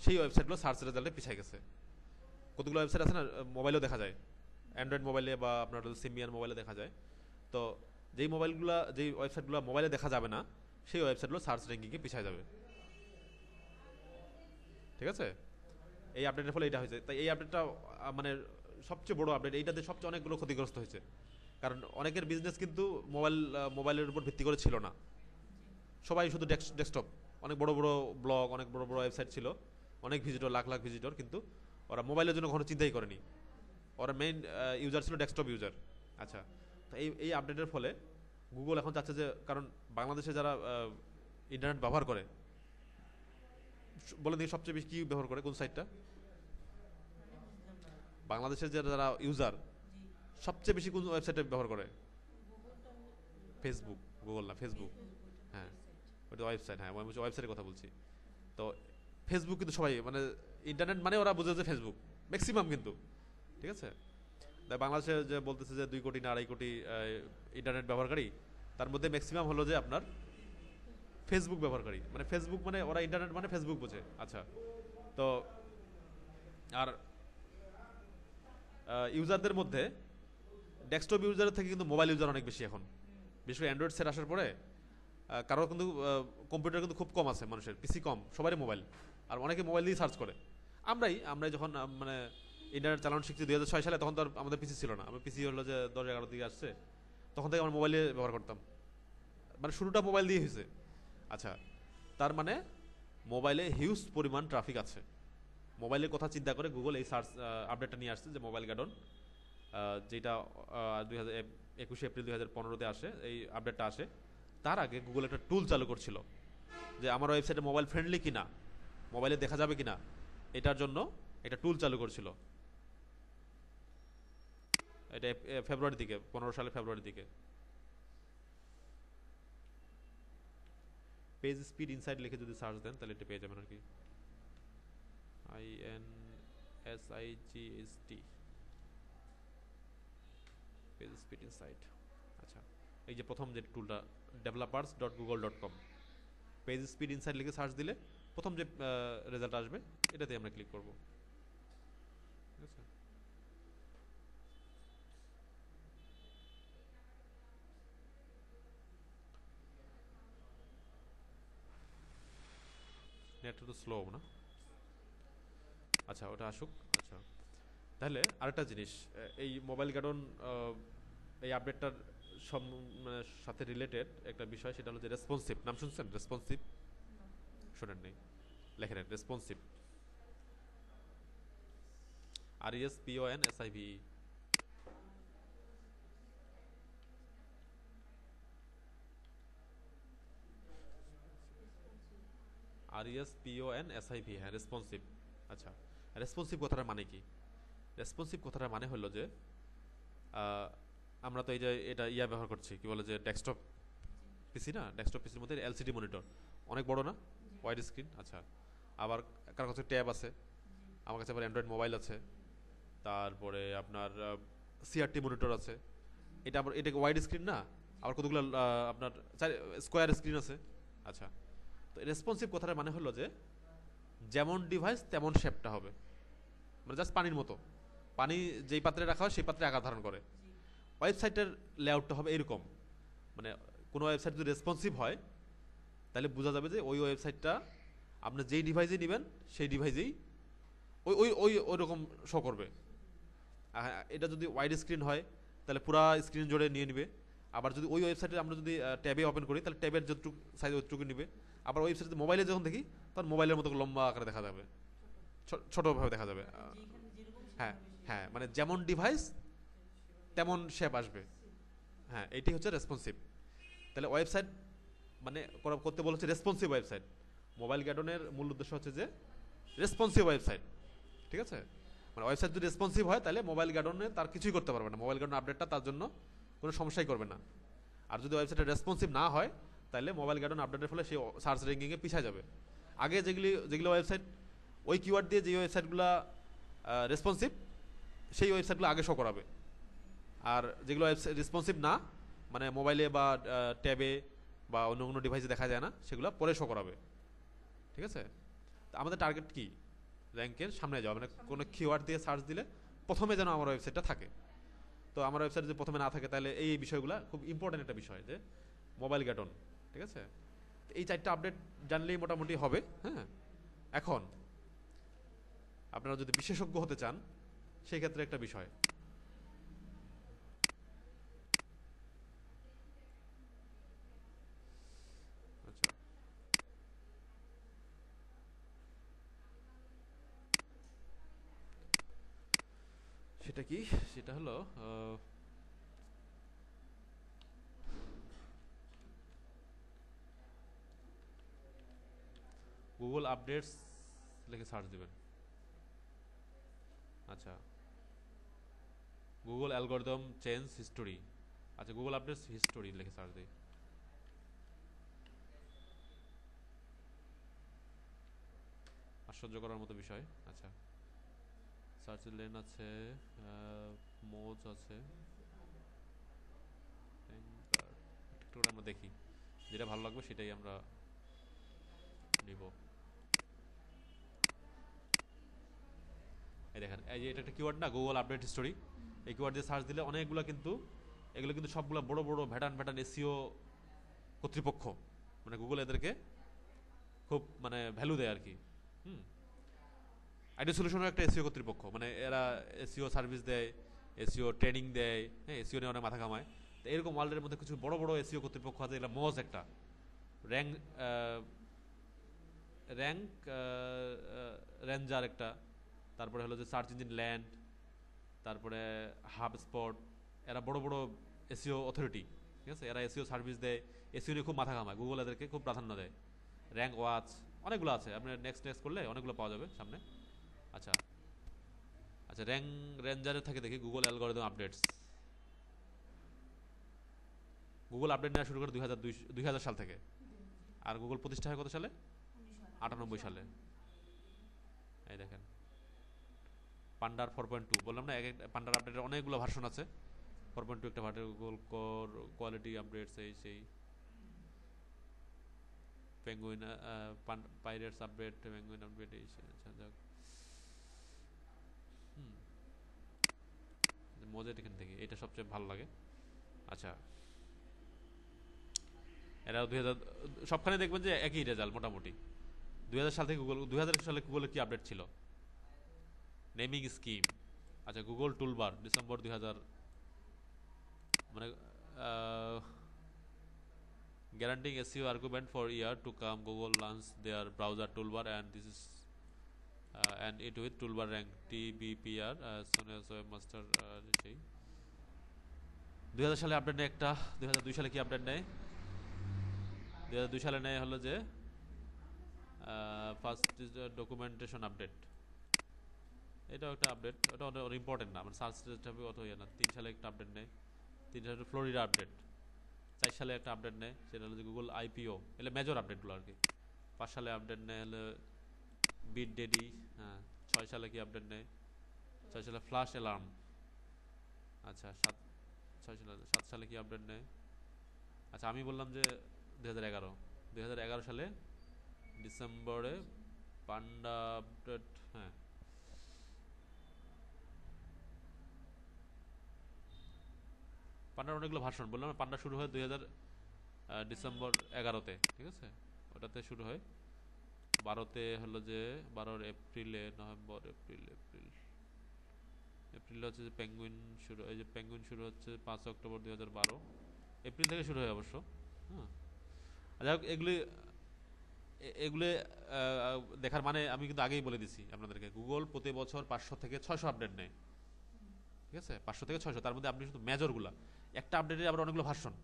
সেই ওয়েবসাইটগুলো সার্চ রেজাল্টে পিছিয়ে গেছে। কতগুলো ওয়েবসাইট আছে না মোবাইলেও দেখা যায়, অ্যান্ড্রয়েড মোবাইলে বা আপনার সিমিয়ান মোবাইলে দেখা যায়। তো যেই ওয়েবসাইটগুলো মোবাইলে দেখা যাবে না সেই ওয়েবসাইটগুলো সার্চ র্যাঙ্কিংয়ে পিছিয়ে যাবে। ঠিক আছে, এই আপডেটের ফলে এটা হয়েছে। তাই এই আপডেটটা মানে সবচেয়ে বড় আপডেট, এইটাতে সবচেয়ে অনেকগুলো ক্ষতিগ্রস্ত হয়েছে। কারণ অনেকের বিজনেস কিন্তু মোবাইলের উপর ভিত্তি করে ছিল না, সবাই শুধু ডেস্কটপ, অনেক বড় বড় ব্লগ, অনেক বড় বড় ওয়েবসাইট ছিল, অনেক ভিজিটর, লাখ লাখ ভিজিটর, কিন্তু ওরা মোবাইলের জন্য কখনো চিন্তাই করেনি। ওরা মেইন ইউজার ছিল ডেস্কটপ ইউজার। আচ্ছা, তো এই আপডেটের ফলে গুগল এখন চাচ্ছে যে, কারণ বাংলাদেশে যারা ইন্টারনেট ব্যবহার করে, বলে দিই সবচেয়ে বেশি কি ব্যবহার করে, কোন সাইটটা? বাংলাদেশের যারা ইউজার সবচেয়ে বেশি কোন ওয়েবসাইটে ব্যবহার করে? ফেসবুক, গুগল না, ফেসবুক। হ্যাঁ, ওটা ওয়েবসাইট, হ্যাঁ আমি ওয়েবসাইটের কথা বলছি। তো ফেসবুক কিন্তু সবাই মানে ইন্টারনেট মানে ওরা বুঝে যে ফেসবুক ম্যাক্সিমাম কিন্তু। ঠিক আছে, তাই বাংলাদেশে যে বলতেছে যে 2 কোটি না 2.5 কোটি ইন্টারনেট ব্যবহারকারী, তার মধ্যে ম্যাক্সিমাম হলো যে আপনার ফেসবুক ব্যবহারকারী, মানে ফেসবুক মানে ওরা ইন্টারনেট মানে ফেসবুক বোঝে। আচ্ছা, তো আর ইউজারদের মধ্যে ডেস্কটপ ইউজারের থেকে কিন্তু মোবাইল ইউজার অনেক বেশি এখন, বিশেষ করে অ্যান্ড্রয়েড সেট আসার পরে। কারোর কিন্তু কম্পিউটার কিন্তু খুব কম আছে, মানুষের পিসি কম, সবারই মোবাইল, আর অনেকে মোবাইল দিয়ে সার্চ করে। আমরাই যখন মানে ইন্টারনেট চালানো শিখছি 2006 সালে, তখন তো আর আমাদের পিসি ছিল না। আমার পিসি হলো যে 10-11 দিকে আসছে, তখন থেকে আমরা মোবাইলে ব্যবহার করতাম, মানে শুরুটা মোবাইল দিয়ে হয়েছে। আচ্ছা, তার মানে মোবাইলে হিউজ পরিমাণ ট্রাফিক আছে। মোবাইলের কথা চিন্তা করে গুগল এই সার্চ আপডেটটা নিয়ে আসছে, যে মোবাইল গার্ডন, যেটা 21শে এপ্রিল 2015-তে আসে, এই আপডেটটা আসে। তার আগে গুগল একটা টুল চালু করছিল যে আমার ওয়েবসাইটে মোবাইল ফ্রেন্ডলি কিনা, মোবাইলে দেখা যাবে কিনা, এটার জন্য একটা টুল চালু করছিল। এটা ফেব্রুয়ারির দিকে, 15 সালের ফেব্রুয়ারির দিকে। পেজ স্পিড ইনসাইট লিখে যদি সার্চ দেন তাহলে এটা পেয়ে যাবেন আর কি, INSIGHT, পেজ স্পিড ইনসাইট। আচ্ছা, এই যে প্রথম যে টুলটা developers.google.com, পেজ স্পিড ইনসাইট লিখে সার্চ দিলে প্রথম যে রেজাল্ট আসবে এটাতে আমরা ক্লিক করব। ঠিক আছে, নেটটা তো স্লো না। আচ্ছা, ওটা আসুক। আচ্ছা, তাহলে আরেকটা জিনিস, এই মোবাইল গার্ডন এই আপডেটটার সাথে রিলেটেড একটা বিষয়, সেটা হলো যে রেসপন্সিভ। নাম শুনছেন? রেসপন্সিভ শোনেন নেই? লেখেন রেসপন্সিভ, RESPONSIVE। RESPONSIV, হ্যাঁ রেসপন্সিভ। আচ্ছা, রেসপন্সিভ কথাটার মানে কি? রেসপন্সিভ কথাটার মানে হলো যে আমরা তো এই যে এটা ব্যবহার করছি, কি বলে যে ডেস্কটপ পিসি না, ডেস্কটপ পিসির মধ্যে LCD মনিটর অনেক বড় না, ওয়াইড স্ক্রিন। আচ্ছা, আবার কার কাছে ট্যাব আছে, আমার কাছে আবার অ্যান্ড্রয়েড মোবাইল আছে, তারপরে আপনার CRT মনিটর আছে। এটা ওয়াইড স্ক্রিন না, আবার কতগুলো আপনার স্কোয়ার স্ক্রিন আছে। আচ্ছা, তো রেসপন্সিভ কথাটার মানে হলো যে যেমন ডিভাইস তেমন শেপটা হবে, মানে জাস্ট পানির মতো, পানি যেই পাত্রে রাখা হয় সেই পাত্রে আকার ধারণ করে। ওয়েবসাইটের লেআউটটা হবে এরকম, মানে কোনো ওয়েবসাইট যদি রেসপন্সিভ হয় তাহলে বোঝা যাবে যে ওই ওয়েবসাইটটা আপনি যেই ডিভাইসে নেবেন সেই ডিভাইসেই ওই ওই ওই ওই রকম শো করবে। এটা যদি ওয়াইড স্ক্রিন হয় তাহলে পুরা স্ক্রিন জুড়ে নিয়ে নিবে। আবার যদি ওই ওয়েবসাইটে আমরা যদি ট্যাবে ওপেন করি তাহলে ট্যাবের যতটুকু সাইজ ওইটুকু নিবে। আবার ওয়েবসাইট মোবাইলে যখন দেখি তখন মোবাইলের মতো লম্বা আকারে দেখা যাবে, ছোটোভাবে দেখা যাবে। হ্যাঁ হ্যাঁ, মানে যেমন ডিভাইস তেমন শেপ আসবে। হ্যাঁ, এটি হচ্ছে রেসপন্সিভ। তাহলে ওয়েবসাইট মানে করতে বলেছে রেসপন্সিভ ওয়েবসাইট। মোবাইল গ্যাডনের মূল উদ্দেশ্য হচ্ছে যে রেসপন্সিভ ওয়েবসাইট, ঠিক আছে? মানে ওয়েবসাইট যদি রেসপন্সিভ হয় তাহলে মোবাইল গার্ডনে তার কিছুই করতে পারবে না, মোবাইল গার্ডন আপডেটটা তার জন্য কোনো সমস্যাই করবে না। আর যদি ওয়েবসাইটটা রেসপন্সিভ না হয় তাহলে মোবাইল গার্ডন আপডেটের ফলে সে সার্চ র্যাঙ্কিংয়ে পিছিয়ে যাবে। আগে যেগুলো ওয়েবসাইট ওই কিওয়ার্ড দিয়ে যে ওয়েবসাইটগুলো রেসপন্সিভ সেই ওয়েবসাইটগুলো আগে শো করাবে, আর যেগুলো ওয়েবসাইট রেসপন্সিভ না মানে মোবাইলে বা ট্যাবে বা অন্য কোনো ডিভাইসে দেখা যায় না সেগুলো পরে শো করাবে, ঠিক আছে? তো আমাদের টার্গেট কি? র্যাঙ্কের সামনে যাওয়া, মানে কোনো কিওয়ার্ড দিয়ে সার্চ দিলে প্রথমে যেন আমার ওয়েবসাইটটা থাকে। তো আমার ওয়েবসাইট যদি প্রথমে না থাকে তাহলে এই বিষয়গুলো খুব ইম্পর্টেন্ট একটা বিষয়, যে মোবাইল গ্যাটন, ঠিক আছে? এই 4টা আপডেট জানলেই মোটামুটি হবে। হ্যাঁ, এখন আপনারা যদি বিশেষজ্ঞ হতে চান সেই ক্ষেত্রে একটা বিষয়, আচ্ছা সেটা কি? সেটা হলো গুগল আপডেটস লিখে সার্চ দিবেন। আচ্ছা, গুগল অ্যালগরিদম চেঞ্জ হিস্টোরি। আচ্ছা, গুগল আপডেটস হিস্টোরি লিখে সার্চ দিই। আশ্চর্য করার মতো বিষয়। আচ্ছা, সার্চ লেন আছে, মোজ আছে, একটু আমরা দেখি যেটা ভালো লাগবে সেটাই আমরা নিব। এই দেখেন, এই যে এটা একটা কিওয়ার্ড না, গুগল আপডেট হিস্টোরি। এই কিওয়ার্ড দিয়ে সার্চ দিলে অনেকগুলো কিন্তু, এগুলো কিন্তু সবগুলো বড় বড় ভ্যাটান এসিও কর্তৃপক্ষ, মানে গুগল এদেরকে খুব মানে ভ্যালু দেয় আর কি। হুম, আইডি সলিউশনের একটা এসিও কর্তৃপক্ষ, মানে এরা এসিও সার্ভিস দেয়, এসিও ট্রেনিং দেয়, হ্যাঁ, এসিও নিয়ে অনেক মাথা কামায়। তো এরকম ওয়ার্ল্ডের মধ্যে কিছু বড় বড় এসিও কর্তৃপক্ষ আছে, এগুলো মোজ একটা র্যাঙ্ক, র্যাঙ্ক রেঞ্জার একটা, তারপরে হলো যে সার্চ ইঞ্জিন ল্যান্ড, তারপরে হাব স্পট। এরা বড় বড় এসিও অথরিটি, ঠিক আছে? এরা এসিও সার্ভিস দেয়, এসিও নিয়ে খুব মাথা কামায়, গুগল এদেরকে খুব প্রাধান্য দেয়। র্যাঙ্ক ওয়াচ অনেকগুলো আছে, আপনি নেক্সট করলে অনেকগুলো পাওয়া যাবে সামনে। আচ্ছা আচ্ছা, রেঞ্জারে থাকে দেখি Google algorithm updates. Google update নেওয়া শুরু করে 2000 সাল থেকে। আর গুগল প্রতিষ্ঠা হয় কত সালে? 98 সালে। এই দেখেন, পান্ডার 4.2 বললাম না, পান্ডার আপডেটের অনেকগুলো ভার্সন আছে। 4.2 একটা version, Google core quality updates, এই সেই penguin, pirates update, penguin update, এই সেই। আচ্ছা যাক, হুম, মজার এখান থেকে এটা সবচেয়ে ভালো লাগে। আচ্ছা, এরা 2000 সবখানে দেখবেন যে একই রেজাল্ট মোটামুটি। 2000 সাল থেকে গুগল, 2000 সালে গুগলের কি আপডেট ছিল? Naming scheme. আচ্ছা, গুগল টুলবার ডিসেম্বর 2000, মানে guaranteeing SEO argument for year to come, Google launched their browser toolbar, and this is and it with toolbar rank TBPR as soon as webmaster সেই 2000 সালে update নেয় একটা। 2002 সালে কি update নেয়? 2002 সালে নেয় হলো যে ফার্স্ট ডকুমেন্টেশন আপডেট। এটাও একটা আপডেট, ওটা অনেক ইম্পর্টেন্ট না, মানে সার্চ হবে অত ইয়ে না। 3 সালে একটা আপডেট নেয়, 3 সালে ফ্লোরিডা আপডেট। 4 সালে একটা আপডেট নেয়, সেটা হলো যে গুগল আইপিও, এলে মেজর আপডেটগুলো আর কি। 5 সালে আপডেট নেয় হলো বিট ডেডি। হ্যাঁ, 6 সালে কি আপডেট নেয়? 6 সালে ফ্লাশ অ্যালার্ম। আচ্ছা, 7 সালে কি আপডেট নেয়? আচ্ছা, আমি বললাম যে 2011 সালে ডিসেম্বরে পান্ডা আপডেট। হ্যাঁ, পান্ডার অনেকগুলো ভার্সন বললাম, পান্ডা শুরু হয় ডিসেম্বর 11-তে, ঠিক আছে? ওটাতে শুরু হয়। 12-তে হলো যে 12 এপ্রিলে, নভেম্বর, এপ্রিল, এপ্রিলে হচ্ছে যে পেঙ্গুইন শুরু, এই যে পেঙ্গুইন শুরু হচ্ছে 5 অক্টোবর 2012, এপ্রিল থেকে শুরু হয় অবশ্য। হ্যাঁ, যাই হোক এগুলি এগুলো দেখার মানে আমি কিন্তু আগেই বলে দিছি আপনাদেরকে, গুগল প্রতি বছর 500 থেকে 600 আপডেট নেয়। ঠিক আছে, 500 থেকে 600, তার মধ্যে আপনি শুধু মেজরগুলা, একটা আপডেটের আবার অনেকগুলো ভার্সন।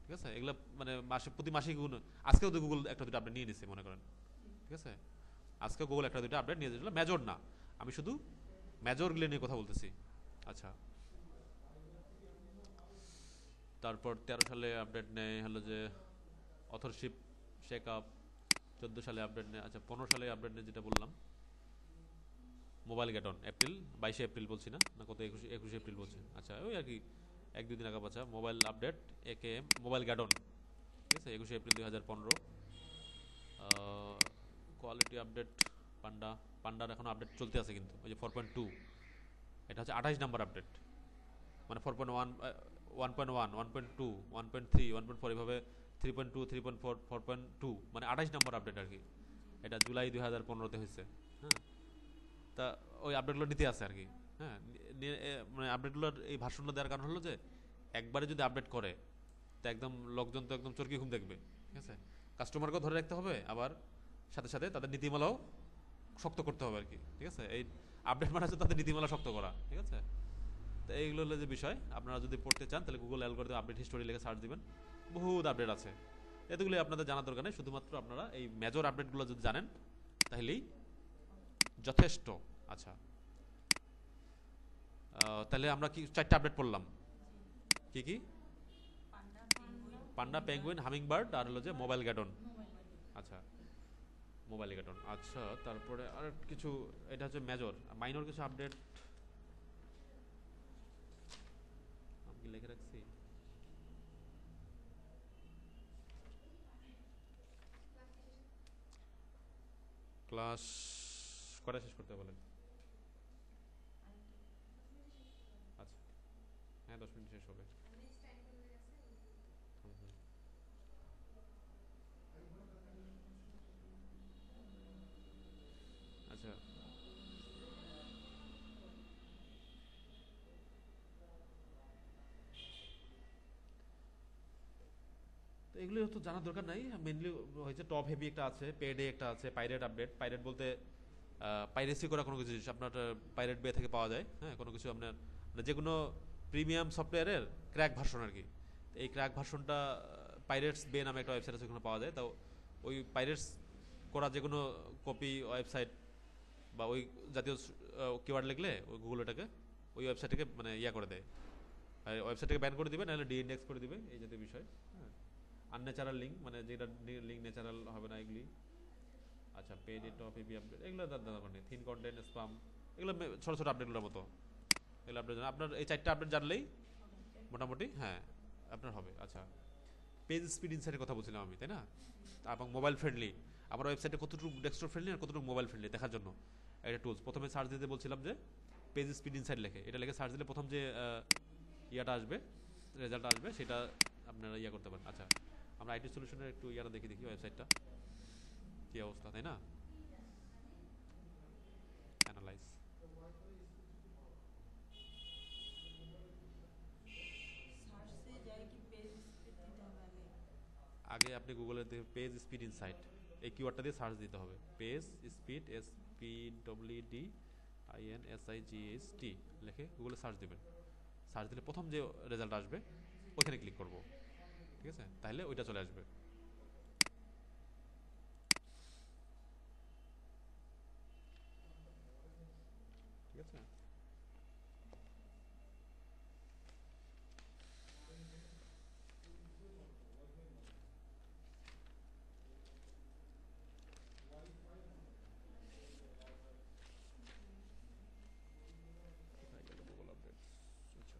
ঠিক আছে, এগুলো মানে প্রতি মাসে গুগল, আজকেও তো গুগল একটা দুটো আপডেট নিয়ে নিছে মনে করেন। ঠিক আছে, আজকে গুগল একটা দুটো আপডেট নিয়ে দিয়েছিল, মেজর না, আমি শুধু মেজরগুলো নিয়ে কথা বলতেছি। আচ্ছা, তারপর 13 সালে আপডেট নেয় হলো যে অথরশিপ শেক আপ, 14 সালে আপডেট নেয়, আচ্ছা 15 সালে আপডেট নেয় যেটা বললাম মোবাইল গ্যাটন, এপ্রিল 22 এপ্রিল বলছি না, না কত, 21 এপ্রিল বলছি, আচ্ছা ওই আর কি 1-2 দিন আগে বাচ্চা মোবাইল আপডেট একে মোবাইল গ্যাটন। ঠিক আছে, 21 এপ্রিল 2015। কোয়ালিটি আপডেট পান্ডা, পান্ডার এখন আপডেট চলতে আছে কিন্তু, ওই যে 4.2, এটা হচ্ছে 28 নম্বর আপডেট, মানে 4.1, 1.1, 1.2, 1.3, 1.4, এভাবে 3.2, 3.4, 4.2, মানে 28 নম্বর আপডেট আর কি। এটা জুলাই 2015-তে হয়েছে। হ্যাঁ, তা ওই আপডেটগুলো নিতে আছে আর কি। হ্যাঁ, মানে আপডেটগুলোর এই ভার্সনটা দেওয়ার কারণ হলো যে একবারে যদি আপডেট করে তা একদম লোকজন তো একদম চরকি ঘুম দেখবে। ঠিক আছে, কাস্টমারকেও ধরে রাখতে হবে, আবার সাথে সাথে তাদের নীতিমালাও শক্ত করতে হবে আর কি। ঠিক আছে, এই আপডেট মানে হচ্ছে তাদের নীতিমালা শক্ত করা। ঠিক আছে, তো এইগুলো হলো যে বিষয়, আপনারা যদি পড়তে চান তাহলে গুগল অ্যালগরিদম আপডেট হিস্টোরি লিখে সার্চ দিবেন, বহুত আপডেট আছে। এতগুলি আপনাদের জানার দরকার নেই, শুধুমাত্র আপনারা এই মেজর আপডেটগুলো যদি জানেন তাহলেই যথেষ্ট। আচ্ছা, তাহলে আমরা কি 4টা আপডেট পড়লাম, কি কি? পান্ডা, পেঙ্গুইন, হামিং বার্ড, আর হলো যে মোবাইল গ্যাটন। আচ্ছা, মোবাইল গ্যাটন। আচ্ছা, তারপরে আর কিছু, এটা হচ্ছে মেজর, মাইনর কিছু আপডেট আমি কি লিখে রাখছি? ক্লাস কটা শেষ করতে বলেন? আচ্ছা, হ্যাঁ 10 মিনিট শেষ হবে। হুম, হুম। আচ্ছা, তো এগুলো তো জানার দরকার নাই, মেনলি হয়েছে টপ হেভি একটা আছে, পেডে একটা আছে, পাইরেট আপডেট। পাইরেট বলতে পাইরেসি করা কোনো কিছু আপনার পাইরেট বে থেকে পাওয়া যায়। হ্যাঁ, কোনো কিছু আপনার মানে যে কোনো প্রিমিয়াম সফটওয়্যারের ক্র্যাক ভার্সন আর কি। এই ক্র্যাক ভার্সনটা পাইরেটস বে নামে একটা ওয়েবসাইট আছে, ওখানে পাওয়া যায়। তো ওই পাইরেটস করা যে কোনো কপি ওয়েবসাইট বা ওই জাতীয় কিওয়ার্ড লিখলে ওই গুগল ওটাকে ওই ওয়েবসাইটকে মানে ইয়া করে দেয়, ওয়েবসাইটকে ব্যান করে দিবে, নাহলে ডি ইন্ডেক্স করে দিবে, এই জাতীয় বিষয়। হ্যাঁ, আনন্যাচারাল লিঙ্ক, মানে যেটা লিঙ্ক ন্যাচারাল হবে না এগুলি। আচ্ছা, পেড টপ হেভি আপডেট এগুলো দাদা মানে থিন কন্টেন্ট স্পাম, এগুলো ছোটো ছোটো আপডেটগুলোর মতো। এগুলো আপডেট আপনার এই 4টা আপডেট জানলেই মোটামুটি হ্যাঁ আপনার হবে। আচ্ছা, পেজ স্পিড ইনসাইটের কথা বলছিলাম আমি, তাই না? এবং মোবাইল ফ্রেন্ডলি, আমার ওয়েবসাইটে কতটুকু ডেস্কটপ ফ্রেন্ডলি আর কতটুকু মোবাইল ফ্রেন্ডলি দেখার জন্য একটা টুলস। প্রথমে সার্চ দিতে বলছিলাম যে পেজ স্পিড ইনসাইট লেখে, এটা লেখে সার্চ দিলে প্রথম যে ইয়াটা আসবে, রেজাল্ট আসবে, সেটা আপনারা ইয়া করতে পারেন। আচ্ছা, আমরা আইটি সলিউশনের একটু ইয়াটা দেখি দেখি ওয়েবসাইটটা কী অবস্থা, তাই না? অ্যানালাইজ, আগে আপনি গুগলের পেজ স্পিড ইনসাইট এই কিওয়ার্ডটা দিয়ে সার্চ দিতে হবে, পেজ স্পিড, SPWDINSIGHT লিখে গুগলে সার্চ দিবেন। সার্চ দিলে প্রথম যে রেজাল্ট আসবে ওইখানে ক্লিক করব। ঠিক আছে, তাহলে ওইটা চলে আসবে। ঠিক আছে, কোথায় গেল গুগল আপডেটস? আচ্ছা,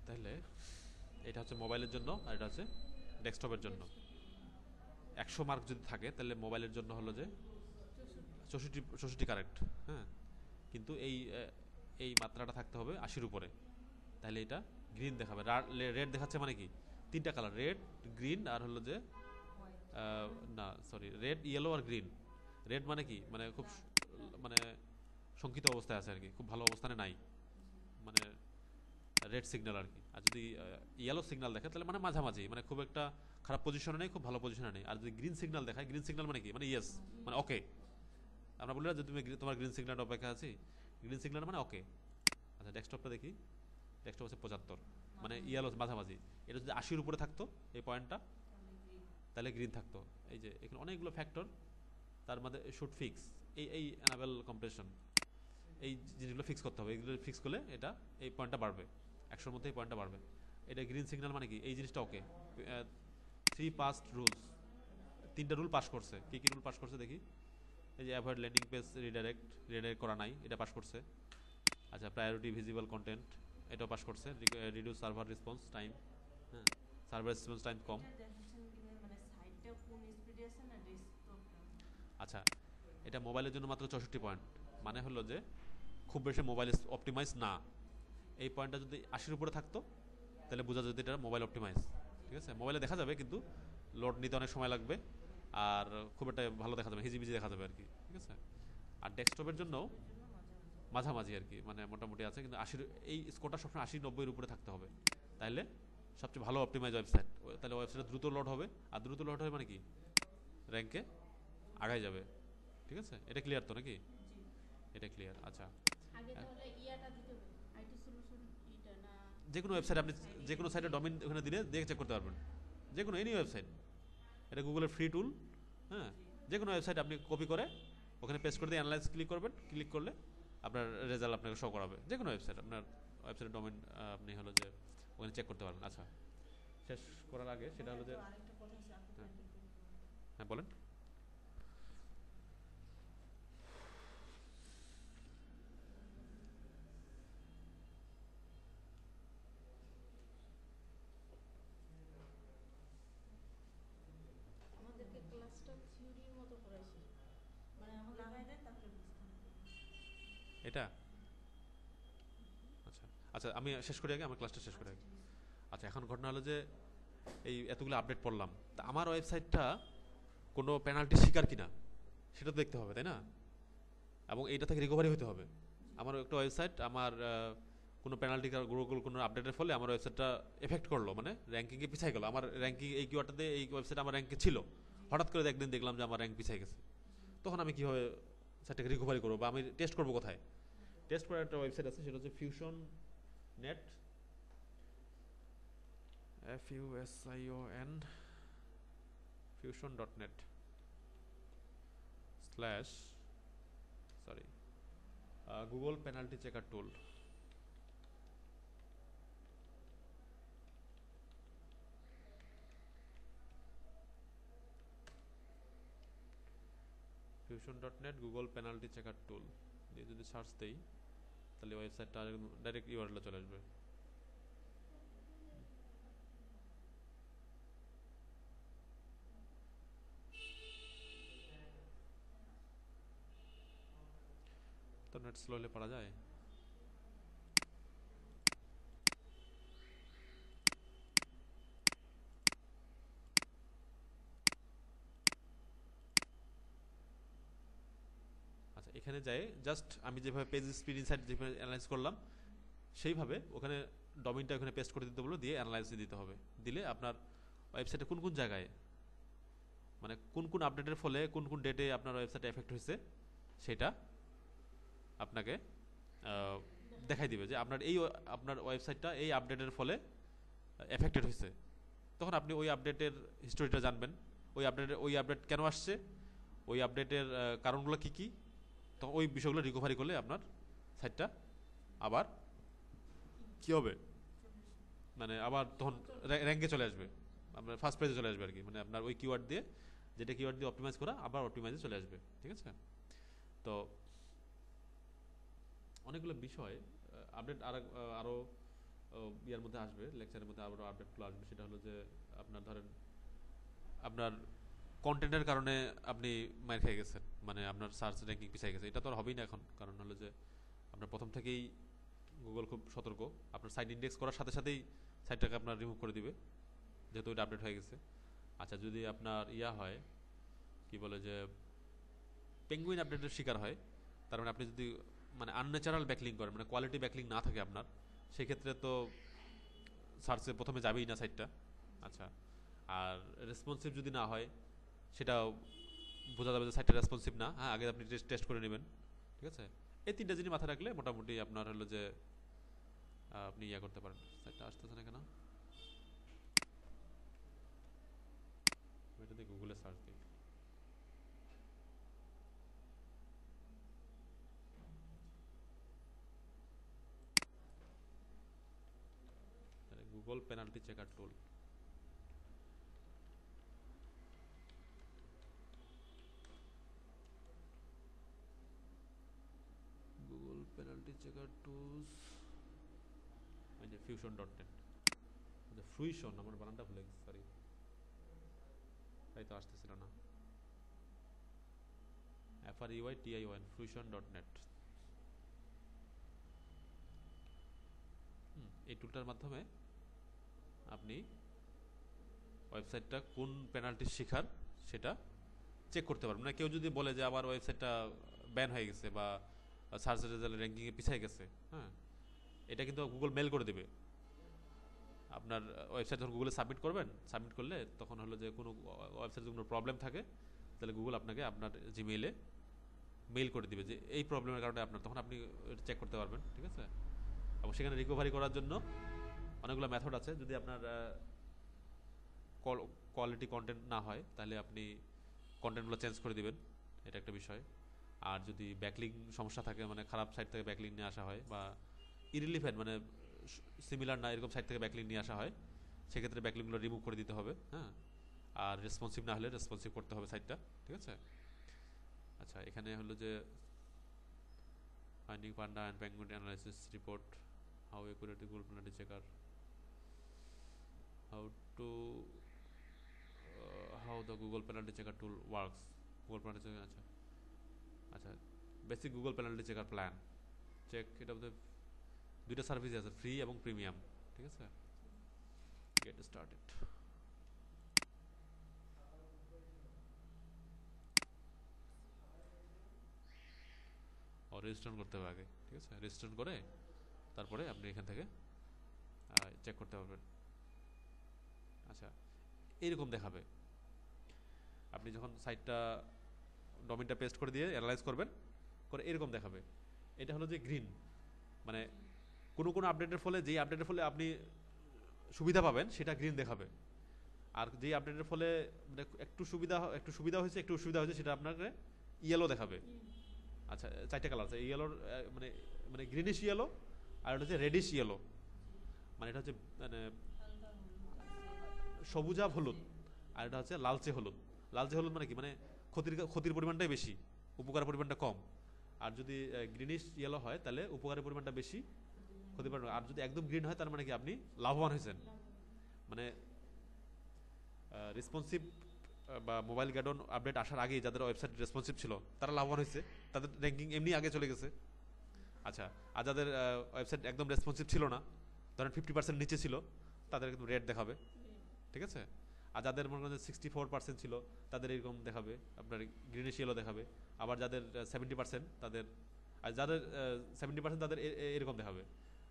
তাহলে এটা হচ্ছে মোবাইলের জন্য আর এটা হচ্ছে ডেস্কটপের জন্য। 100 মার্ক যদি থাকে তাহলে মোবাইলের জন্য হলো যে 64 কারেক্ট। হ্যাঁ, কিন্তু এই এই মাত্রাটা থাকতে হবে 80-র উপরে, তাহলে এটা গ্রিন দেখাবে। রেড দেখাচ্ছে মানে কি, তিনটা কালার, রেড, গ্রিন আর হলো যে না সরি, রেড, ইয়েলো আর গ্রিন। রেড মানে কি, মানে খুব মানে শঙ্কিত অবস্থায় আছে আর কি, খুব ভালো অবস্থানে নাই, মানে রেড সিগন্যাল আর কি। আর যদি ইয়েলো সিগন্যাল দেখে তাহলে মানে মাঝামাঝি, মানে খুব একটা খারাপ পজিশনে নেই, খুব ভালো পজিশনে নেই। আর যদি গ্রিন সিগন্যাল দেখায়, গ্রিন সিগন্যাল মানে কি, মানে ইয়েস, মানে ওকে। আমরা বলি না যে তুমি তোমার গ্রিন সিগন্যাল অপেক্ষা আছি, গ্রিন সিগন্যাল মানে ওকে। আচ্ছা ডেস্কটপটা দেখি, ডেস্কটপ হচ্ছে 75, মানে ইয়েলো মাঝামাঝি। এটা যদি 80-র উপরে থাকতো এই পয়েন্টটা, তাহলে গ্রিন থাকতো। এই যে এখানে অনেকগুলো ফ্যাক্টর, তার মধ্যে শুড ফিক্স, এই অ্যানাবেল কম্প্রেশন, এই জিনিসগুলো ফিক্স করতে হবে। এইগুলো ফিক্স করলে এটা এই পয়েন্টটা বাড়বে, 100-র মধ্যে এই পয়েন্টটা বাড়বে। এটা গ্রিন সিগন্যাল মানে কি, এই জিনিসটা ওকে। 3 পাস্ট রুলস, 3টা রুল পাস করছে। কী কী রুল পাস করছে দেখি। এই যে অ্যাভয়েড ল্যান্ডিং পেজ রিডাইরেক্ট করা নাই, এটা পাস করছে। আচ্ছা প্রায়োরিটি ভিজিবল কন্টেন্ট, এটাও পাস করছে। রিডিউস সার্ভার রেসপন্স টাইম, হ্যাঁ সার্ভার রেসপন্স টাইম কম। আচ্ছা এটা মোবাইলের জন্য মাত্র 64 পয়েন্ট, মানে হলো যে খুব বেশি মোবাইল অপটিমাইজ না। এই পয়েন্টটা যদি 80-র উপরে থাকতো তাহলে বোঝা যেত এটা মোবাইল অপটিমাইজ। ঠিক আছে, মোবাইলে দেখা যাবে কিন্তু লোড নিতে অনেক সময় লাগবে, আর খুব একটা ভালো দেখা যাবে, হিজিবিজি দেখা যাবে আর কি। ঠিক আছে, আর ডেস্কটপের জন্য মাঝামাঝি আর কি, মানে মোটামুটি আছে, কিন্তু 80, এই স্কোরটা সবসময় 80-90-এর উপরে থাকতে হবে, তাহলে সবচেয়ে ভালো অপটিমাইজ ওয়েবসাইট। তাহলে ওয়েবসাইটে দ্রুত লোড হবে, আর দ্রুত লোড হবে মানে কি, র্যাঙ্কে আগায় যাবে। ঠিক আছে, এটা ক্লিয়ার তো নাকি? এটা ক্লিয়ার। আচ্ছা যে কোনো ওয়েবসাইট, আপনি যে কোনো সাইটে ডোমেইন ওখানে দিলে দেখে চেক করতে পারবেন, যে কোনো এনি ওয়েবসাইট। এটা গুগলের ফ্রি টুল, হ্যাঁ। যে কোনো ওয়েবসাইট আপনি কপি করে ওখানে পেস্ট করে দিয়ে অ্যানালাইজ ক্লিক করবেন, ক্লিক করলে আপনার রেজাল্ট আপনাকে শো করাবে। যে কোনো ওয়েবসাইট, আপনার ওয়েবসাইটের ডোমেইন আপনি হলো যে ওখানে চেক করতে পারবেন। আচ্ছা শেষ করার আগে সেটা হলো যে, হ্যাঁ বলেন। এটা আচ্ছা আচ্ছা, আমি শেষ করি আগে, আমার ক্লাসটা শেষ করি আগে। আচ্ছা এখন ঘটনা হলো যে এই এতগুলো আপডেট পড়লাম, তা আমার ওয়েবসাইটটা কোনো পেনাল্টি শিকার কিনা সেটা তো দেখতে হবে, তাই না? এবং এইটা থেকে রিকভারি হতে হবে। আমার একটা ওয়েবসাইট, আমার কোনো পেনাল্টি গুগল কোনো আপডেটের ফলে আমার ওয়েবসাইটটা এফেক্ট করলো, মানে র্যাঙ্কিংয়ে পিছাই গেলো। আমার র্যাঙ্কিং এই কিওয়ার্ডটাতে এই ওয়েবসাইট আমার র্যাঙ্কে ছিল, হঠাৎ করে একদিন দেখলাম যে আমার র্যাঙ্ক পিছাই গেছে। তখন আমি কীভাবে সাইটটাকে রিকভারি করবো, বা আমি টেস্ট করবো কোথায়? টেস্ট করার একটা ওয়েবসাইট আছে, সেটা হচ্ছে Fusion net, FUSION, fusion.net slash sorry Google penalty checker tool. fusion.net Google penalty checker tool দিয়ে যদি সার্চ দেই তাহলে ওয়েবসাইটটা ডাইরেক্ট ইউআরএল চলে আসবে। তো নেট স্লো হলে পারা যায়। আচ্ছা এখানে যাই, জাস্ট আমি যেভাবে পেজ স্পিড ইনসাইট যেভাবে অ্যানালাইজ করলাম সেইভাবে ওখানে ডোমেইনটা ওখানে পেস্ট করে দিতে বলবো, দিয়ে অ্যানালাইজ দিতে হবে। দিলে আপনার ওয়েবসাইটে কোন কোন জায়গায়, মানে কোন কোন আপডেটের ফলে কোন কোন ডেটে আপনার ওয়েবসাইটে এফেক্ট হয়েছে সেটা আপনাকে দেখাই দিবে যে আপনার এই আপনার ওয়েবসাইটটা এই আপডেটের ফলে এফেক্টেড হয়েছে। তখন আপনি ওই আপডেটের হিস্টোরিটা জানবেন, ওই আপডেট কেন আসছে, ওই আপডেটের কারণগুলো কী কী, তখন ওই বিষয়গুলো রিকভারি করলে আপনার সাইটটা আবার কী হবে, মানে আবার তখন র্যাঙ্কে চলে আসবে, আপনার ফার্স্ট পেজে চলে আসবে আর কি। মানে আপনার ওই কিওয়ার্ড দিয়ে, যেটা কিওয়ার্ড দিয়ে অপটিমাইজ করা, আবার অপটিমাইজে চলে আসবে। ঠিক আছে, তো অনেকগুলো বিষয় আপডেট আরও ইয়ার মধ্যে আসবে, লেকচারের মধ্যে আরও আপডেটগুলো আসবে। সেটা হলো যে আপনার ধরেন আপনার কন্টেন্টের কারণে আপনি মার খেয়ে গেছেন, মানে আপনার সার্চ র্যাঙ্কিং পিছিয়ে গেছে, এটা তো আর হবেই না এখন। কারণ হলো যে আপনার প্রথম থেকেই গুগল খুব সতর্ক, আপনার সাইট ইন্ডেক্স করার সাথে সাথেই সাইটটাকে আপনার রিমুভ করে দিবে, যেহেতু এটা আপডেট হয়ে গেছে। আচ্ছা, যদি আপনার ইয়া হয়, কি বলে যে পেঙ্গুইন আপডেটের শিকার হয়, তার মানে আপনি যদি মানে আনন্যাচারাল ব্যাকলিং করেন, মানে কোয়ালিটি ব্যাকলিং না থাকে আপনার, সেক্ষেত্রে তো সার্চে প্রথমে যাবেই না সাইটটা। আচ্ছা, আর রেসপন্সিভ যদি না হয়, সেটাও বোঝা যাবে যে সাইটটা রেসপন্সিভ না। হ্যাঁ, আগে আপনি টেস্ট করে নেবেন, ঠিক আছে। এই তিনটা জিনিস মাথায় রাখলে মোটামুটি আপনার হলো যে আপনি ইয়া করতে পারেন। সাইটটা আসতেছে না কেন, এটা দিয়ে গুগলে সার্চ দিই। গুগল পেনাল্টি চেকার টুল। গুগল পেনাল্টি চেকার টুলস, এই যে ফিউশন ডট নেট, ফ্রুইশন, আমার বানানটা ভুলে গেছি, সরি, তাই তো আসতেছিল না। FREYTION, Fruition dot net. এই টুলটার মাধ্যমে আপনি ওয়েবসাইটটা কোন পেনাল্টির শিকার সেটা চেক করতে পারবেন। মানে কেউ যদি বলে যে আমার ওয়েবসাইটটা ব্যান হয়ে গেছে বা সার্চ রেজাল্ট র্যাঙ্কিংয়ে পিছিয়ে গেছে, হ্যাঁ, এটা কিন্তু গুগল মেল করে দেবে। আপনার ওয়েবসাইট যখন গুগলে সাবমিট করবেন, সাবমিট করলে তখন হলো যে কোনো ওয়েবসাইটে কোনো প্রবলেম থাকে, তাহলে গুগল আপনাকে আপনার জিমেইলে মেইল করে দিবে যে এই প্রবলেমের কারণে আপনার, তখন আপনি চেক করতে পারবেন, ঠিক আছে। এবং সেখানে রিকভারি করার জন্য অনেকগুলো মেথড আছে। যদি আপনার কোয়ালিটি কন্টেন্ট না হয়, তাহলে আপনি কন্টেন্টগুলো চেঞ্জ করে দিবেন, এটা একটা বিষয়। আর যদি ব্যাকলিং সমস্যা থাকে, মানে খারাপ সাইট থেকে ব্যাকলিং নিয়ে আসা হয়, বা ইরিলিভেন্ট মানে সিমিলার না এরকম সাইট থেকে ব্যাকলিং নিয়ে আসা হয়, সেক্ষেত্রে ব্যাকলিংগুলো রিমুভ করে দিতে হবে, হ্যাঁ। আর রেসপন্সিভ না হলে রেসপন্সিভ করতে হবে সাইটটা, ঠিক আছে। আচ্ছা, এখানে হলো যে finding Panda and Penguin analysis report, how accurate Google penalty checker, how to how the Google penalty checker tool works, Google penalty checker. আচ্ছা আচ্ছা, basic Google penalty checker plan check, এটা বোধহয় দুইটা সার্ভিস আছে, ফ্রি এবং premium, ঠিক আছে। Get started. Registration করতে হবে আগে, ঠিক আছে। রেজিস্ট্রেশন করে তারপরে আপনি এখান থেকে চেক করতে পারবেন। আচ্ছা, এইরকম দেখাবে আপনি যখন সাইটটা ডোমেইনটা পেস্ট করে দিয়ে অ্যানালাইজ করবেন, করে এরকম দেখাবে। এটা হলো যে গ্রিন, মানে কোনো কোনো আপডেটের ফলে, যেই আপডেটের ফলে আপনি সুবিধা পাবেন সেটা গ্রিন দেখাবে। আর যেই আপডেটের ফলে মানে একটু সুবিধা হয়েছে, একটু অসুবিধা হয়েছে, সেটা আপনাকে ইয়েলো দেখাবে। আচ্ছা, চারটে কালার আছে ইয়েলোর, মানে মানে গ্রিনিশ ইয়েলো, আর এটা হচ্ছে রেডিশ ইয়েলো, মানে এটা হচ্ছে মানে সবুজা হলুদ, আর এটা হচ্ছে লালচে হলুদ। লালচে হলুদ মানে কি, মানে ক্ষতির পরিমাণটাই বেশি, উপকারের পরিমাণটা কম। আর যদি গ্রিনিশ ইয়েলো হয়, তাহলে উপকারের পরিমাণটা বেশি, ক্ষতির পরিমাণ। আর যদি একদম গ্রিন হয়, তার মানে কি আপনি লাভবান হয়েছেন। মানে রেসপন্সিভ বা মোবাইল গার্ডন আপডেট আসার আগেই যাদের ওয়েবসাইট রেসপন্সিভ ছিল, তারা লাভবান হয়েছে, তাদের র্যাঙ্কিং এমনি আগে চলে গেছে। আচ্ছা, আর যাদের ওয়েবসাইট একদম রেসপন্সিভ ছিল না, ধরেন 50% নিচে ছিল, তাদের কিন্তু রেড দেখাবে, ঠিক আছে। আর যাদের মনে করেন 64% ছিল, তাদের এরকম দেখাবে, আপনার গ্রিনিশ ইয়েলো দেখাবে। আবার যাদের 70% তাদের, আর যাদের 70% তাদের এরকম দেখাবে।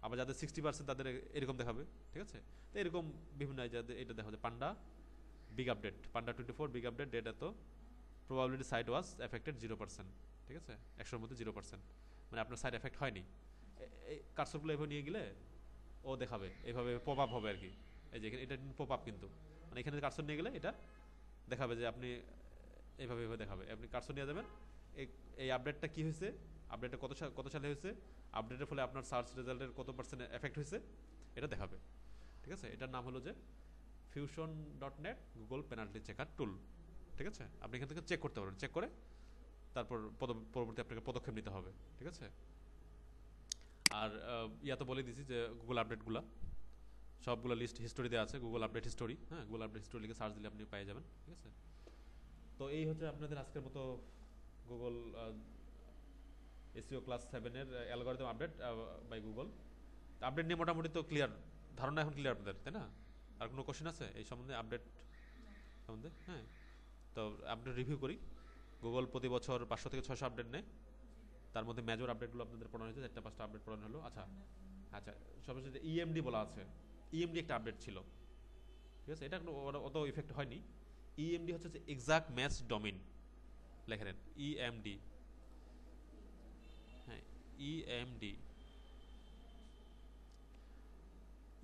আবার যাদের 60% তাদের এরকম দেখাবে, ঠিক আছে। তো এরকম বিভিন্ন, যাদের এটা দেখা যায় পান্ডা বিগ আপডেট, পান্ডা 24 বিগ আপডেট ডেট এত, প্রবাবিলিটি সাইট ওয়াজ এফেক্টেড 0%, ঠিক আছে, 100-র মধ্যে 0%, মানে আপনার সাইড এফেক্ট হয়নি। এই কার্সরগুলো এভাবে নিয়ে গেলে ও দেখাবে, এইভাবে পপ আপ হবে আর কি। এই যে এটা পপ আপ, কিন্তু মানে এখানে কার্সর নিয়ে গেলে এটা দেখাবে যে আপনি এইভাবে এইভাবে দেখাবে। আপনি কার্সর নিয়ে যাবেন, এই আপডেটটা কি হয়েছে, আপডেটটা কত সালে হয়েছে, আপডেটের ফলে আপনার সার্চ রেজাল্টের কত পার্সেন্ট এফেক্ট হয়েছে, এটা দেখাবে, ঠিক আছে। এটার নাম হলো যে Fusion dot net Google penalty checker tool, ঠিক আছে। আপনি এখান থেকে চেক করতে পারবেন, চেক করে তারপর পরবর্তী আপনাকে পদক্ষেপ নিতে হবে, ঠিক আছে। আর ইয়া তো বলে দিছি যে গুগল আপডেটগুলো সবগুলো লিস্ট হিস্টোরি দেওয়া আছে, গুগল আপডেট হিস্টোরি, হ্যাঁ, গুগল আপডেট হিস্টোরি লিখে সার্চ দিলে আপনি পেয়ে যাবেন, ঠিক আছে। তো এই হচ্ছে আপনাদের আজকের মতো গুগল এসইও ক্লাস 7-এর algorithm update by Google. Update নিয়ে মোটামুটি তো ক্লিয়ার, ধারণা এখন ক্লিয়ার আপনাদের, তাই না? আর কোনো কোশ্চেন আছে এই সম্বন্ধে, আপডেট সম্বন্ধে? হ্যাঁ, তো আপডেট রিভিউ করি। গুগল প্রতি বছর 500 থেকে 600 আপডেট নেয়। তার মধ্যে মেজর আপডেটগুলো আপনাদের পড়ানো হয়েছে, 4টা 5টা আপডেট পড়ানো হলো। আচ্ছা আচ্ছা, সর্বশেষ ইএমডি বলা আছে, ইএমডি একটা আপডেট ছিল, ঠিক আছে? এটা অত ইফেক্ট হয়নি। ইএমডি হচ্ছে যে এক্সাক্ট ম্যাচ ডোমেইন, লেখে নেন ইএমডি। হ্যাঁ, ইএমডি,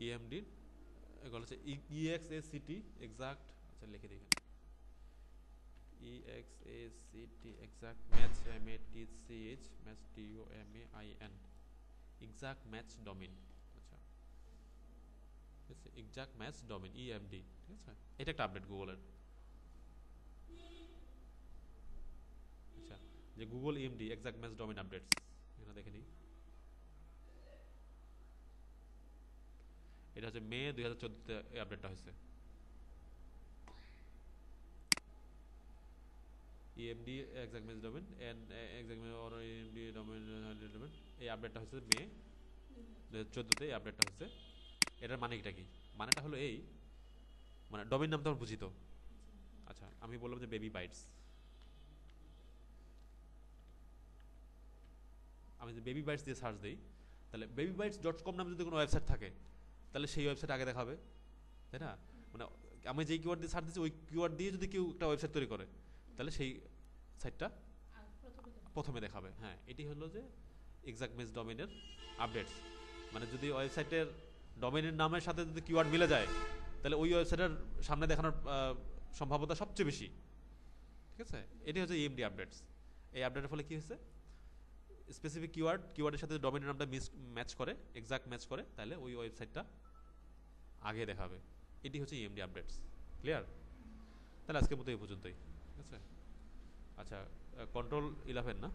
ইএমডি এগুলো হচ্ছে ইএক্সএসিটি এক্সাক্ট। আচ্ছা লিখে দেখেন, E X A C T exact match, M A T C H match, T O M A I N, exact match domain. আচ্ছা ঠিক আছে, এক্সাক্ট ম্যাচ ডোমেইন ইএমডি, ঠিক আছে? এটা একটা আপডেট গুগলের। আচ্ছা, যে Google EMD exact match domain updates, এখানে দেখে নিই। এটা হচ্ছে মে 2014-তে এই আপডেটটা হয়েছে। EMD exact match domain and exact match or EMD domain domain, এই আপডেটটা হচ্ছে মে 2014-তে এই আপডেটটা হচ্ছে। এটার মানেটা কি? মানেটা হলো এই, মানে ডোমেইন নাম তো আমরা বুঝি তো। আচ্ছা, আমি বললাম যে বেবি বাইটস, আমি যদি বেবি বাইটস দিয়ে সার্চ দিই, তাহলে babybytes.com নামে যদি কোনো ওয়েবসাইট থাকে, তাহলে সেই ওয়েবসাইট আগে দেখাবে, তাই না? মানে আমি যেই কিওয়ার্ড দিয়ে সার্চ দিচ্ছি, ওই কিওয়ার্ড দিয়ে যদি কেউ একটা ওয়েবসাইট তৈরি করে, তাহলে সেই সাইটটা প্রথমে দেখাবে। হ্যাঁ, এটি হলো যে এক্সাক্ট ম্যাচ ডোমেইনের আপডেটস। মানে যদি ওয়েবসাইটের ডোমেইনের নামের সাথে যদি কিওয়ার্ড মিলে যায়, তাহলে ওই ওয়েবসাইটের সামনে দেখানোর সম্ভাবনা সবচেয়ে বেশি, ঠিক আছে? এটি হচ্ছে ইএমডি আপডেটস। এই আপডেটের ফলে কি হয়েছে, স্পেসিফিক কিওয়ার্ডের সাথে ডোমেইনের নামটা ম্যাচ করে, এক্সাক্ট ম্যাচ করে, তাহলে ওই ওয়েবসাইটটা আগে দেখাবে। এটি হচ্ছে ইএমডি আপডেটস। ক্লিয়ার? তাহলে আজকের মতো এই পর্যন্তই, ঠিক আছে? আচ্ছা, কন্ট্রোল 11 না?